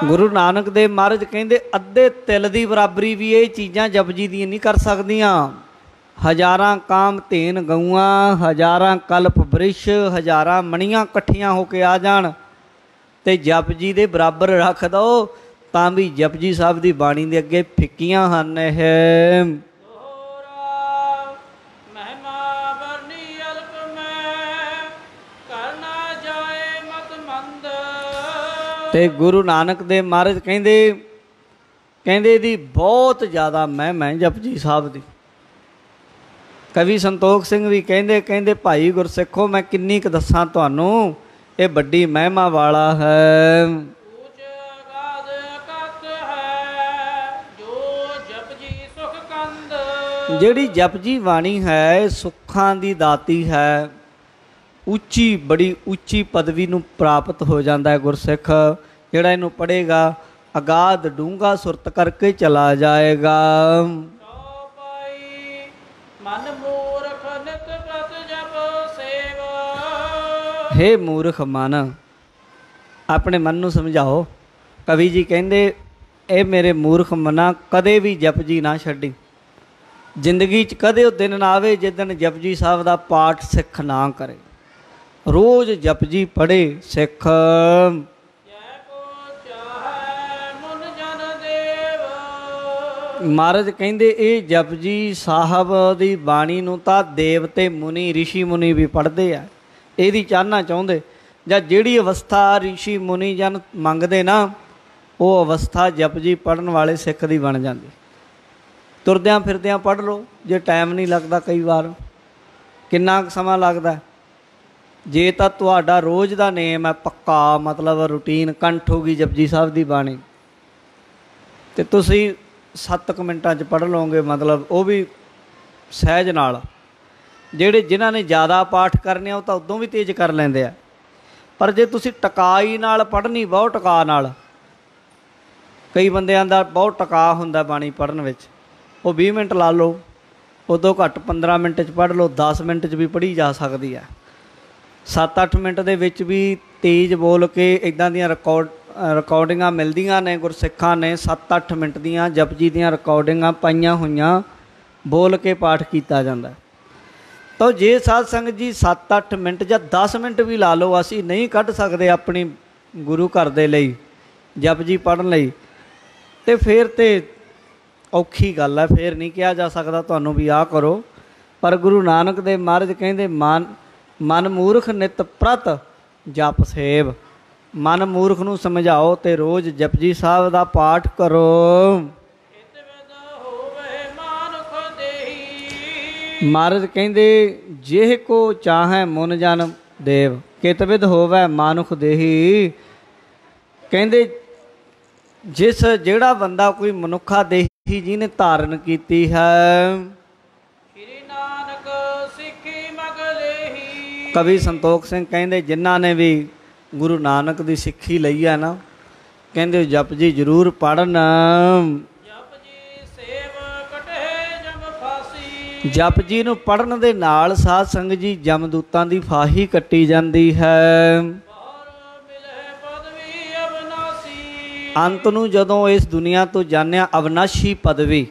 ਗੁਰੂ ਨਾਨਕ ਦੇਵ ਮਹਾਰਾਜ ਕਹਿੰਦੇ ਅੱਧੇ ਤਿਲ ਦੀ ਬਰਾਬਰੀ ਵੀ ਇਹ ਚੀਜ਼ਾਂ ਜਪਜੀ ਦੀਆਂ ਨਹੀਂ ਕਰ ਸਕਦੀਆਂ। ਹਜ਼ਾਰਾਂ ਕਾਮ ਧੇਨ ਗਊਆਂ, ਹਜ਼ਾਰਾਂ ਕਲਪ ਬ੍ਰਿਸ਼, ਹਜ਼ਾਰਾਂ ਮਣੀਆਂ ਇਕੱਠੀਆਂ ਹੋ ਕੇ ਆ ਜਾਣ ਤੇ ਜਪਜੀ ਦੇ ਬਰਾਬਰ ਰੱਖ ਦਓ ਤਾਂ ਵੀ ਜਪਜੀ ਸਾਹਿਬ ਦੀ ਬਾਣੀ ਦੇ ਅੱਗੇ ਫਿੱਕੀਆਂ ਹਨ। ਇਹ ਤੇ ਗੁਰੂ ਨਾਨਕ ਦੇਵ ਮਹਾਰਾਜ ਕਹਿੰਦੇ ਇਹਦੀ ਬਹੁਤ ਜ਼ਿਆਦਾ ਮਹਿਮਾ ਜਪਜੀ ਸਾਹਿਬ ਦੀ। ਕਵੀ ਸੰਤੋਖ ਸਿੰਘ ਵੀ ਕਹਿੰਦੇ ਭਾਈ ਗੁਰਸਿੱਖੋ, ਮੈਂ ਕਿੰਨੀ ਕੁ ਦੱਸਾਂ ਤੁਹਾਨੂੰ, ਇਹ ਵੱਡੀ ਮਹਿਮਾ ਵਾਲਾ ਹੈ। ਜਿਹੜੀ ਜਪਜੀ ਬਾਣੀ ਹੈ ਸੁੱਖਾਂ ਦੀ ਦਾਤੀ ਹੈ, ਉੱਚੀ, ਬੜੀ ਉੱਚੀ ਪਦਵੀ ਨੂੰ ਪ੍ਰਾਪਤ ਹੋ ਜਾਂਦਾ ਹੈ ਗੁਰਸਿੱਖ। ਜਿਹੜਾ ਇਹਨੂੰ ਪੜ੍ਹੇਗਾ ਅਗਾਧ ਡੂੰਘਾ ਸੁਰਤ ਕਰਕੇ ਚਲਾ ਜਾਏਗਾ। ਹੇ ਮੂਰਖ ਮਨ, ਆਪਣੇ ਮਨ ਨੂੰ ਸਮਝਾਓ। ਕਵੀ ਜੀ ਕਹਿੰਦੇ ਇਹ ਮੇਰੇ ਮੂਰਖ ਮਨਾ, ਕਦੇ ਵੀ ਜਪਜੀ ਨਾ ਛੱਡੀ। ਜ਼ਿੰਦਗੀ 'ਚ ਕਦੇ ਉਹ ਦਿਨ ਨਾ ਆਵੇ ਜਿੱਦਣ ਜਪਜੀ ਸਾਹਿਬ ਦਾ ਪਾਠ ਸਿੱਖ ਨਾ ਕਰੇ। ਰੋਜ਼ ਜਪਜੀ ਪੜ੍ਹੇ ਸਿੱਖ। ਮਹਾਰਾਜ ਕਹਿੰਦੇ ਇਹ ਜਪਜੀ ਸਾਹਿਬ ਦੀ ਬਾਣੀ ਨੂੰ ਤਾਂ ਦੇਵਤੇ ਮੁਨੀ, ਰਿਸ਼ੀ ਮੁਨੀ ਵੀ ਪੜ੍ਹਦੇ ਆ। ਇਹਦੀ ਚਾਹਨਾ ਚਾਹੁੰਦੇ, ਜਾਂ ਜਿਹੜੀ ਅਵਸਥਾ ਰਿਸ਼ੀ ਮੁਨੀ ਜਨ ਮੰਗਦੇ ਨਾ, ਉਹ ਅਵਸਥਾ ਜਪਜੀ ਪੜ੍ਹਨ ਵਾਲੇ ਸਿੱਖ ਦੀ ਬਣ ਜਾਂਦੀ। ਤੁਰਦਿਆਂ ਫਿਰਦਿਆਂ ਪੜ੍ਹ ਲਓ, ਜੇ ਟਾਈਮ ਨਹੀਂ ਲੱਗਦਾ, ਕਈ ਵਾਰ ਕਿੰਨਾ ਕੁ ਸਮਾਂ ਲੱਗਦਾ। ਜੇ ਤਾਂ ਤੁਹਾਡਾ ਰੋਜ਼ ਦਾ ਨੇਮ ਹੈ ਪੱਕਾ, ਮਤਲਬ ਰੂਟੀਨ, ਕੰਠ ਹੋ ਗਈ ਜਪਜੀ ਸਾਹਿਬ ਦੀ ਬਾਣੀ, ਅਤੇ ਤੁਸੀਂ 7 ਮਿੰਟਾਂ 'ਚ ਪੜ੍ਹ ਲਓਗੇ, ਮਤਲਬ ਉਹ ਵੀ ਸਹਿਜ ਨਾਲ। ਜਿਨ੍ਹਾਂ ਨੇ ਜ਼ਿਆਦਾ ਪਾਠ ਕਰਨੇ ਆ ਉਹ ਤਾਂ ਉਦੋਂ ਵੀ ਤੇਜ਼ ਕਰ ਲੈਂਦੇ ਆ, ਪਰ ਜੇ ਤੁਸੀਂ ਟਕਾਈ ਨਾਲ ਪੜ੍ਹਨੀ, ਬਹੁਤ ਟਕਾ ਨਾਲ, ਕਈ ਬੰਦਿਆਂ ਦਾ ਬਹੁਤ ਟਕਾ ਹੁੰਦਾ ਬਾਣੀ ਪੜ੍ਹਨ ਵਿੱਚ, ਉਹ 20 ਮਿੰਟ ਲਾ ਲਓ, ਉਦੋਂ ਘੱਟ 15 ਮਿੰਟ 'ਚ ਪੜ੍ਹ ਲਓ, 10 ਮਿੰਟ 'ਚ ਵੀ ਪੜ੍ਹੀ ਜਾ ਸਕਦੀ ਹੈ। 7-8 ਮਿੰਟ ਦੇ ਵਿੱਚ ਵੀ ਤੇਜ਼ ਬੋਲ ਕੇ ਇੱਦਾਂ ਦੀਆਂ ਰਿਕਾਰਡਿੰਗਾਂ ਮਿਲਦੀਆਂ ਨੇ। ਗੁਰਸਿੱਖਾਂ ਨੇ 7-8 ਮਿੰਟ ਦੀਆਂ ਜਪਜੀ ਦੀਆਂ ਰਿਕਾਰਡਿੰਗਾਂ ਪਾਈਆਂ ਹੋਈਆਂ, ਬੋਲ ਕੇ ਪਾਠ ਕੀਤਾ ਜਾਂਦਾ। ਤਾਂ ਜੇ ਸਾਧ ਸੰਗਤ ਜੀ 7-8 ਮਿੰਟ ਜਾਂ 10 ਮਿੰਟ ਵੀ ਲਾ ਲਓ, ਅਸੀਂ ਨਹੀਂ ਕੱਢ ਸਕਦੇ ਆਪਣੀ ਗੁਰੂ ਘਰ ਦੇ ਲਈ ਜਪਜੀ ਪੜ੍ਹਨ ਲਈ, ਤੇ ਫਿਰ ਤੇ ਔਖੀ ਗੱਲ ਹੈ। ਫਿਰ ਨਹੀਂ ਕਿਹਾ ਜਾ ਸਕਦਾ ਤੁਹਾਨੂੰ ਵੀ ਆਹ ਕਰੋ। ਪਰ ਗੁਰੂ ਨਾਨਕ ਦੇਵ ਮਹਾਰਾਜ ਕਹਿੰਦੇ ਮਨ ਮੂਰਖ ਨਿਤ ਪ੍ਰਤ ਜਪ ਸੇਵ। ਮਨ ਮੂਰਖ ਨੂੰ ਸਮਝਾਓ ਤੇ ਰੋਜ਼ ਜਪਜੀ ਸਾਹਿਬ ਦਾ ਪਾਠ ਕਰੋ। ਮਹਾਰਾਜ ਕਹਿੰਦੇ ਜਿਹ ਕੋ ਚਾਹੈ ਮੁਨ ਜਨ ਦੇਵ ਕਿਤਵਿਦ ਹੋਵੈ ਮਾਨੁਖ ਦੇਹੀ। ਕਹਿੰਦੇ ਜਿਹੜਾ ਬੰਦਾ ਕੋਈ ਮਨੁੱਖਾ ਦੇਹੀ ਜਿਹਨੇ ਧਾਰਨ ਕੀਤੀ ਹੈ, ਸ੍ਰੀ ਨਾਨਕ ਸਿੱਖੀ ਮਗ ਲੇਹੀ। ਕਵੀ ਸੰਤੋਖ ਸਿੰਘ ਕਹਿੰਦੇ ਜਿਨ੍ਹਾਂ ਨੇ ਵੀ ਗੁਰੂ ਨਾਨਕ ਦੀ ਸਿੱਖੀ ਲਈ ਹੈ ਨਾ, ਕਹਿੰਦੇ ਜਪਜੀ ਜ਼ਰੂਰ ਪੜ੍ਹਨ। ਜਪਜੀ ਸੇਵ ਕਟੇ ਜਮ ਫਾਸੀ। ਜਪਜੀ ਨੂੰ ਪੜ੍ਹਨ ਦੇ ਨਾਲ ਸਾਧ ਸੰਗਤ ਜੀ ਜਮਦੂਤਾਂ ਦੀ ਫਾਹੀ ਕੱਟੀ ਜਾਂਦੀ ਹੈ। ਅੰਤ ਨੂੰ ਜਦੋਂ ਇਸ ਦੁਨੀਆ ਤੋਂ ਜਾਣਿਆ ਅਵਿਨਾਸ਼ੀ ਪਦਵੀ,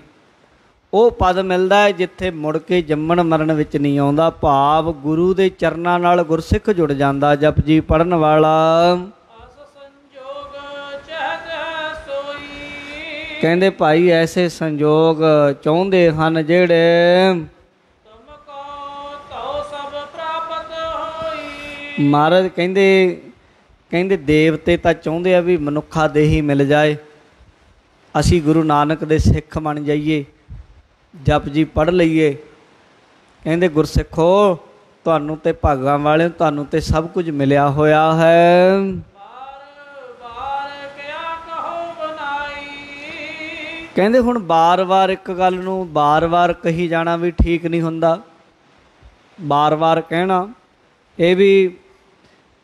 ਉਹ ਪਦ ਮਿਲਦਾ ਹੈ ਜਿੱਥੇ ਮੁੜ ਕੇ ਜੰਮਣ ਮਰਨ ਵਿੱਚ ਨਹੀਂ ਆਉਂਦਾ। ਭਾਵ ਗੁਰੂ ਦੇ ਚਰਨਾਂ ਨਾਲ ਗੁਰਸਿੱਖ ਜੁੜ ਜਾਂਦਾ ਜਪਜੀ ਪੜ੍ਹਨ ਵਾਲਾ। ਕਹਿੰਦੇ ਭਾਈ ਐਸੇ ਸੰਜੋਗ ਚਾਹੁੰਦੇ ਹਨ ਜਿਹੜੇ ਮਹਾਰਾਜ ਕਹਿੰਦੇ ਦੇਵਤੇ ਤਾਂ ਚਾਹੁੰਦੇ ਆ ਵੀ ਮਨੁੱਖਾ ਦੇਹੀ ਮਿਲ ਜਾਏ, ਅਸੀਂ ਗੁਰੂ ਨਾਨਕ ਦੇ ਸਿੱਖ ਬਣ ਜਾਈਏ, ਜਪਜੀ ਪੜ੍ਹ ਲਈਏ। ਕਹਿੰਦੇ ਗੁਰਸਿੱਖੋ ਤੁਹਾਨੂੰ ਤੇ ਭਾਗਾਂ ਵਾਲਿਓ, ਤੁਹਾਨੂੰ ਤੇ ਸਭ ਕੁਝ ਮਿਲਿਆ ਹੋਇਆ ਹੈ। ਕਹਿੰਦੇ ਹੁਣ ਬਾਰ-ਬਾਰ ਇੱਕ ਗੱਲ ਨੂੰ ਬਾਰ-ਬਾਰ ਕਹੀ ਜਾਣਾ ਵੀ ਠੀਕ ਨਹੀਂ ਹੁੰਦਾ। ਬਾਰ-ਬਾਰ ਕਹਿਣਾ ਇਹ ਵੀ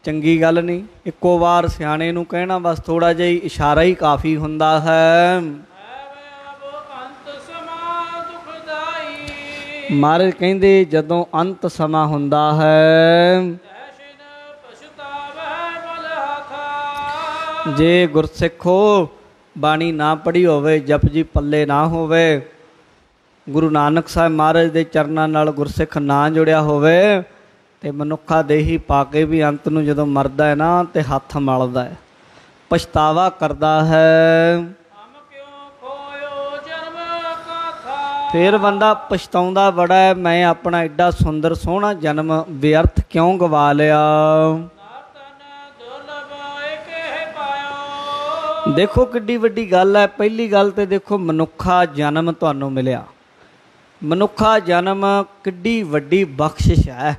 ਚੰਗੀ ਗੱਲ ਨਹੀਂ। ਇੱਕੋ ਵਾਰ ਸਿਆਣੇ ਨੂੰ ਕਹਿਣਾ ਬਸ ਥੋੜ੍ਹਾ ਜਿਹਾ ਇਸ਼ਾਰਾ ਹੀ ਕਾਫੀ ਹੁੰਦਾ ਹੈ। ਮਹਾਰਾਜ ਕਹਿੰਦੇ ਜਦੋਂ ਅੰਤ ਸਮਾਂ ਹੁੰਦਾ ਹੈ, ਜੇ ਗੁਰਸਿੱਖੋ ਬਾਣੀ ਨਾ ਪੜ੍ਹੀ ਹੋਵੇ, ਜਪਜੀ ਪੱਲੇ ਨਾ ਹੋਵੇ, ਗੁਰੂ ਨਾਨਕ ਸਾਹਿਬ ਮਹਾਰਾਜ ਦੇ ਚਰਨਾਂ ਨਾਲ ਗੁਰਸਿੱਖ ਨਾ ਜੁੜਿਆ ਹੋਵੇ, ਤੇ ਮਨੁੱਖਾ ਦੇਹੀ ਪਾ ਕੇ ਵੀ ਅੰਤ ਨੂੰ ਜਦੋਂ ਮਰਦਾ ਹੈ ਨਾ ਤੇ ਹੱਥ ਮਲਦਾ ਹੈ, ਪਛਤਾਵਾ ਕਰਦਾ ਹੈ। ਫਿਰ ਬੰਦਾ ਪਛਤਾਉਂਦਾ ਬੜਾ ਹੈ, ਮੈਂ ਆਪਣਾ ਐਡਾ ਸੁੰਦਰ ਸੋਹਣਾ ਜਨਮ ਵਿਅਰਥ ਕਿਉਂ ਗਵਾ ਲਿਆ। ਦੇਖੋ ਕਿੱਡੀ ਵੱਡੀ ਗੱਲ ਹੈ। ਪਹਿਲੀ ਗੱਲ ਤੇ ਦੇਖੋ ਮਨੁੱਖਾ ਜਨਮ ਤੁਹਾਨੂੰ ਮਿਲਿਆ। ਮਨੁੱਖਾ ਜਨਮ ਕਿੱਡੀ ਵੱਡੀ ਬਖਸ਼ਿਸ਼ ਹੈ।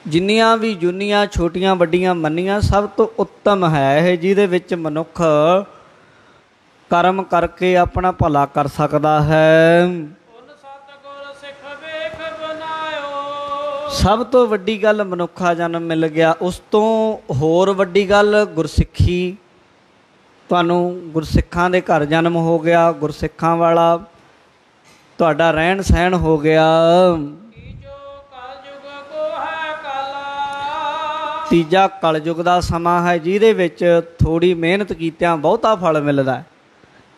ਜਿੰਨੀਆਂ ਵੀ ਜੁਨੀਆਂ ਛੋਟੀਆਂ ਵੱਡੀਆਂ ਮੰਨੀਆਂ, ਸਭ ਤੋਂ ਉੱਤਮ ਹੈ ਇਹ ਜਿਹਦੇ ਵਿੱਚ ਮਨੁੱਖ ਕਰਮ ਕਰਕੇ ਆਪਣਾ ਭਲਾ ਕਰ ਸਕਦਾ ਹੈ। ਸਭ ਤੋਂ ਵੱਡੀ ਗੱਲ ਮਨੁੱਖਾ ਜਨਮ ਮਿਲ ਗਿਆ। ਉਸ ਤੋਂ ਹੋਰ ਵੱਡੀ ਗੱਲ ਗੁਰਸਿੱਖੀ, ਤੁਹਾਨੂੰ ਗੁਰਸਿੱਖਾਂ ਦੇ ਘਰ ਜਨਮ ਹੋ ਗਿਆ, ਗੁਰਸਿੱਖਾਂ ਵਾਲਾ ਤੁਹਾਡਾ ਰਹਿਣ ਸਹਿਣ ਹੋ ਗਿਆ। ਤੀਜਾ ਕਲਯੁਗ ਦਾ ਸਮਾਂ ਹੈ ਜਿਹਦੇ ਵਿੱਚ ਥੋੜ੍ਹੀ ਮਿਹਨਤ ਕੀਤਿਆਂ ਬਹੁਤਾ ਫਲ ਮਿਲਦਾ ਹੈ।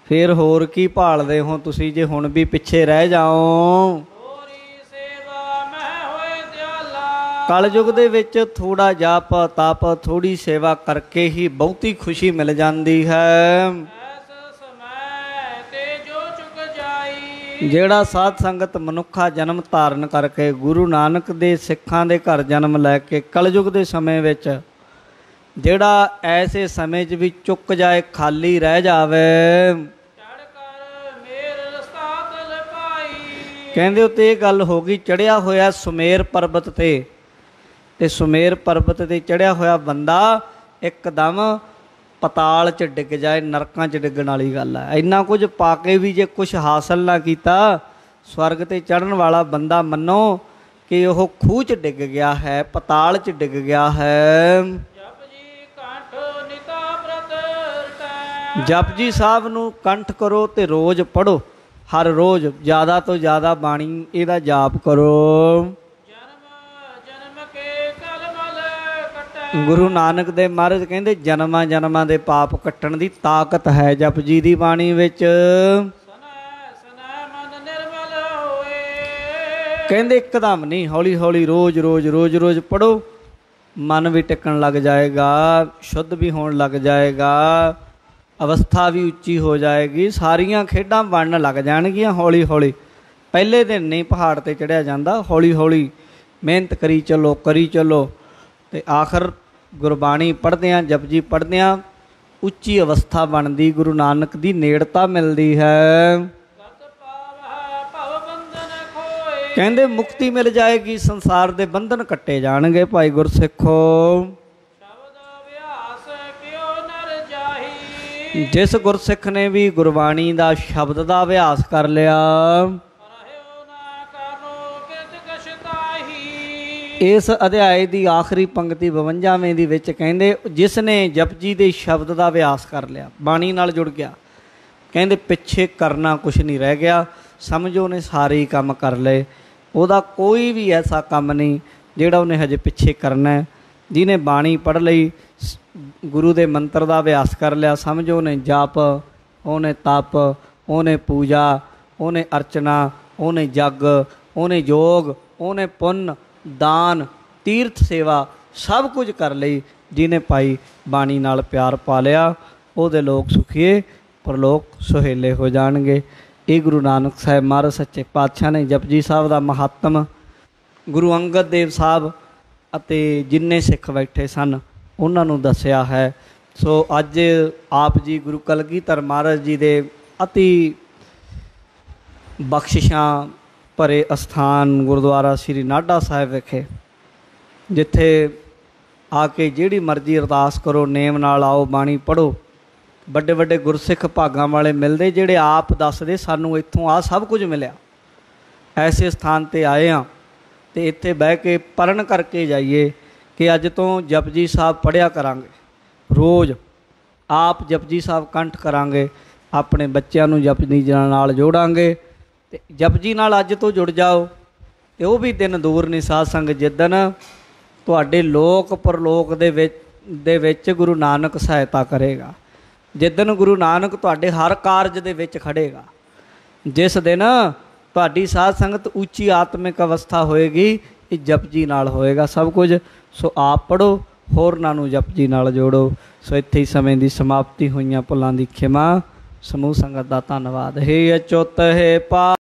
ਫਿਰ ਹੋਰ ਕੀ ਭਾਲਦੇ ਹੋ ਤੁਸੀਂ ਜੇ ਹੁਣ ਵੀ ਪਿੱਛੇ ਰਹਿ ਜਾਓ। ਕਲਯੁਗ ਦੇ ਵਿੱਚ ਥੋੜ੍ਹਾ ਜਾਪ ਤਪ ਥੋੜ੍ਹੀ ਸੇਵਾ ਕਰਕੇ ਹੀ ਬਹੁਤੀ ਖੁਸ਼ੀ ਮਿਲ ਜਾਂਦੀ ਹੈ। ਜਿਹੜਾ ਸਾਧ ਸੰਗਤ ਮਨੁੱਖਾ ਜਨਮ ਧਾਰਨ ਕਰਕੇ ਗੁਰੂ ਨਾਨਕ ਦੇ ਸਿੱਖਾਂ ਦੇ ਘਰ ਜਨਮ ਲੈ ਕੇ ਕਲਯੁਗ ਦੇ ਸਮੇਂ ਵਿੱਚ ਜਿਹੜਾ ਐਸੇ ਸਮੇਂ 'ਚ ਵੀ ਚੁੱਕ ਜਾਏ, ਖਾਲੀ ਰਹਿ ਜਾਵੇ, ਕਹਿੰਦੇ ਉੱਤੇ ਇਹ ਗੱਲ ਹੋ ਗਈ ਚੜ੍ਹਿਆ ਹੋਇਆ ਸੁਮੇਰ ਪਰਬਤ ਤੇ ਸੁਮੇਰ ਪਰਬਤ 'ਤੇ ਚੜ੍ਹਿਆ ਹੋਇਆ ਬੰਦਾ ਇੱਕਦਮ ਪਤਾਲ 'ਚ ਡਿੱਗ ਜਾਏ, ਨਰਕਾਂ 'ਚ ਡਿੱਗਣ ਵਾਲੀ ਗੱਲ ਹੈ। ਇੰਨਾ ਕੁਝ ਪਾ ਕੇ ਵੀ ਜੇ ਕੁਛ ਹਾਸਲ ਨਾ ਕੀਤਾ, ਸਵਰਗ 'ਤੇ ਚੜ੍ਹਨ ਵਾਲਾ ਬੰਦਾ ਮੰਨੋ ਕਿ ਉਹ ਖੂਹ 'ਚ ਡਿੱਗ ਗਿਆ ਹੈ, ਪਤਾਲ 'ਚ ਡਿੱਗ ਗਿਆ ਹੈ। ਜਪਜੀ ਸਾਹਿਬ ਨੂੰ ਕੰਠ ਕਰੋ ਤੇ ਰੋਜ਼ ਪੜ੍ਹੋ, ਹਰ ਰੋਜ਼ ਜ਼ਿਆਦਾ ਤੋਂ ਜ਼ਿਆਦਾ ਬਾਣੀ ਇਹਦਾ ਜਾਪ ਕਰੋ। ਗੁਰੂ ਨਾਨਕ ਦੇਵ ਮਹਾਰਾਜ ਕਹਿੰਦੇ ਜਨਮਾਂ ਜਨਮਾਂ ਦੇ ਪਾਪ ਕੱਟਣ ਦੀ ਤਾਕਤ ਹੈ ਜਪਜੀ ਦੀ ਬਾਣੀ ਵਿੱਚ। ਸਨੈ ਸਨੈ ਮਨ ਨਿਰਮਲ ਹੋਏ। ਕਹਿੰਦੇ ਇੱਕਦਮ ਨਹੀਂ, ਹੌਲੀ ਹੌਲੀ ਰੋਜ਼ ਰੋਜ਼ ਰੋਜ਼ ਰੋਜ਼ ਪੜੋ, ਮਨ ਵੀ ਟਿਕਣ ਲੱਗ ਜਾਏਗਾ, ਸ਼ੁੱਧ ਵੀ ਹੋਣ ਲੱਗ ਜਾਏਗਾ, ਅਵਸਥਾ ਵੀ ਉੱਚੀ ਹੋ ਜਾਏਗੀ, ਸਾਰੀਆਂ ਖੇਡਾਂ ਬਣਨ ਲੱਗ ਜਾਣਗੀਆਂ ਹੌਲੀ ਹੌਲੀ। ਪਹਿਲੇ ਦਿਨ ਨਹੀਂ ਪਹਾੜ 'ਤੇ ਚੜ੍ਹਿਆ ਜਾਂਦਾ, ਹੌਲੀ ਹੌਲੀ ਮਿਹਨਤ ਕਰੀ ਚੱਲੋ ਕਰੀ ਚੱਲੋ, ਅਤੇ ਆਖਰ ਗੁਰਬਾਣੀ ਪੜ੍ਹਦਿਆਂ ਜਪਜੀ ਪੜ੍ਹਦਿਆਂ ਉੱਚੀ ਅਵਸਥਾ ਬਣਦੀ, ਗੁਰੂ ਨਾਨਕ ਦੀ ਨੇੜਤਾ ਮਿਲਦੀ ਹੈ। ਗਤ ਪਾਵਹਿ ਭਵ ਬੰਧਨ ਖੋਏ। ਕਹਿੰਦੇ ਮੁਕਤੀ ਮਿਲ ਜਾਏਗੀ, ਸੰਸਾਰ ਦੇ ਬੰਧਨ ਕੱਟੇ ਜਾਣਗੇ ਭਾਈ ਗੁਰਸਿੱਖੋ। ਸ਼ਬਦ ਅਭਿਆਸ ਕਿਉ ਨਰ ਜਾਹੀ। ਜਿਸ ਗੁਰਸਿੱਖ ਨੇ ਵੀ ਗੁਰਬਾਣੀ ਦਾ ਸ਼ਬਦ ਦਾ ਅਭਿਆਸ ਕਰ ਲਿਆ, ਰਹਿਓ ਨਾ ਕਰੋ ਕਿਤ ਕਛ ਤਾਹੀ। ਇਸ ਅਧਿਆਏ ਦੀ ਆਖਰੀ ਪੰਕਤੀ 52ਵੇਂ ਦੀ ਵਿੱਚ ਕਹਿੰਦੇ ਜਿਸ ਨੇ ਜਪਜੀ ਦੇ ਸ਼ਬਦ ਦਾ ਅਭਿਆਸ ਕਰ ਲਿਆ, ਬਾਣੀ ਨਾਲ ਜੁੜ ਗਿਆ, ਕਹਿੰਦੇ ਪਿੱਛੇ ਕਰਨਾ ਕੁਛ ਨਹੀਂ ਰਹਿ ਗਿਆ, ਸਮਝੋ ਉਹਨੇ ਸਾਰੇ ਹੀ ਕੰਮ ਕਰ ਲਏ, ਉਹਦਾ ਕੋਈ ਵੀ ਐਸਾ ਕੰਮ ਨਹੀਂ ਜਿਹੜਾ ਉਹਨੇ ਹਜੇ ਪਿੱਛੇ ਕਰਨਾ। ਜਿਹਨੇ ਬਾਣੀ ਪੜ੍ਹ ਲਈ, ਗੁਰੂ ਦੇ ਮੰਤਰ ਦਾ ਅਭਿਆਸ ਕਰ ਲਿਆ, ਸਮਝੋ ਉਹਨੇ ਜਪ, ਉਹਨੇ ਤਪ, ਉਹਨੇ ਪੂਜਾ, ਉਹਨੇ ਅਰਚਨਾ, ਉਹਨੇ ਜਗ, ਉਹਨੇ ਯੋਗ, ਉਹਨੇ ਪੁੰਨ, ਦਾਨ, ਤੀਰਥ ਸੇਵਾ ਸਭ ਕੁਝ ਕਰ ਲਈ। ਜਿਹਨੇ ਭਾਈ ਬਾਣੀ ਨਾਲ ਪਿਆਰ ਪਾ ਲਿਆ, ਉਹਦੇ ਲੋਕ ਸੁਖੀਏ ਪਰਲੋਕ ਸੁਹੇਲੇ ਹੋ ਜਾਣਗੇ। ਇਹ ਗੁਰੂ ਨਾਨਕ ਸਾਹਿਬ ਮਹਾਰਾਜ ਸੱਚੇ ਪਾਤਸ਼ਾਹ ਨੇ ਜਪਜੀ ਸਾਹਿਬ ਦਾ ਮਹੱਤਮ ਗੁਰੂ ਅੰਗਦ ਦੇਵ ਸਾਹਿਬ ਅਤੇ ਜਿੰਨੇ ਸਿੱਖ ਬੈਠੇ ਸਨ ਉਹਨਾਂ ਨੂੰ ਦੱਸਿਆ ਹੈ। ਸੋ ਅੱਜ ਆਪ ਜੀ ਗੁਰੂ ਕਲਗੀਧਰ ਮਹਾਰਾਜ ਜੀ ਦੇ ਅਤੀ ਬਖਸ਼ਿਸ਼ਾਂ ਭਰੇ ਅਸਥਾਨ ਗੁਰਦੁਆਰਾ ਸ੍ਰੀ ਨਾਢਾ ਸਾਹਿਬ ਵਿਖੇ, ਜਿੱਥੇ ਆ ਕੇ ਜਿਹੜੀ ਮਰਜ਼ੀ ਅਰਦਾਸ ਕਰੋ, ਨੇਮ ਨਾਲ ਆਓ, ਬਾਣੀ ਪੜ੍ਹੋ। ਵੱਡੇ ਵੱਡੇ ਗੁਰਸਿੱਖ ਭਾਗਾਂ ਵਾਲੇ ਮਿਲਦੇ, ਜਿਹੜੇ ਆਪ ਦੱਸਦੇ ਸਾਨੂੰ ਇੱਥੋਂ ਆ ਸਭ ਕੁਝ ਮਿਲਿਆ। ਐਸੇ ਸਥਾਨ 'ਤੇ ਆਏ ਹਾਂ ਅਤੇ ਇੱਥੇ ਬਹਿ ਕੇ ਪਰਨ ਕਰਕੇ ਜਾਈਏ ਕਿ ਅੱਜ ਤੋਂ ਜਪਜੀ ਸਾਹਿਬ ਪੜ੍ਹਿਆ ਕਰਾਂਗੇ, ਰੋਜ਼ ਆਪ ਜਪਜੀ ਸਾਹਿਬ ਕੰਠ ਕਰਾਂਗੇ, ਆਪਣੇ ਬੱਚਿਆਂ ਨੂੰ ਜਪਜੀ ਨਾਲ ਜੋੜਾਂਗੇ। ਅਤੇ ਜਪਜੀ ਨਾਲ ਅੱਜ ਤੋਂ ਜੁੜ ਜਾਓ, ਅਤੇ ਉਹ ਵੀ ਦਿਨ ਦੂਰ ਨਹੀਂ ਸਾਧ ਸੰਗਤ ਜਿੱਦਣ ਤੁਹਾਡੇ ਲੋਕ ਪਰਲੋਕ ਦੇ ਵਿੱਚ ਗੁਰੂ ਨਾਨਕ ਸਹਾਇਤਾ ਕਰੇਗਾ, ਜਿੱਦਣ ਗੁਰੂ ਨਾਨਕ ਤੁਹਾਡੇ ਹਰ ਕਾਰਜ ਦੇ ਵਿੱਚ ਖੜ੍ਹੇਗਾ, ਜਿਸ ਦਿਨ ਤੁਹਾਡੀ ਸਾਧ ਸੰਗਤ ਉੱਚੀ ਆਤਮਿਕ ਅਵਸਥਾ ਹੋਏਗੀ, ਇਹ ਜਪਜੀ ਨਾਲ ਹੋਏਗਾ ਸਭ ਕੁਝ। ਸੋ ਆਪ ਪੜ੍ਹੋ, ਹੋਰਨਾਂ ਨੂੰ ਜਪਜੀ ਨਾਲ ਜੋੜੋ। ਸੋ ਇੱਥੇ ਹੀ ਸਮੇਂ ਦੀ ਸਮਾਪਤੀ, ਹੋਈਆਂ ਭੁੱਲਾਂ ਦੀ ਖਿਮਾ। ਸਮੂਹ ਸੰਗਤ ਦਾ ਧੰਨਵਾਦ। ਹੇ ਅਚੁੱਤ ਹੈ ਪਾ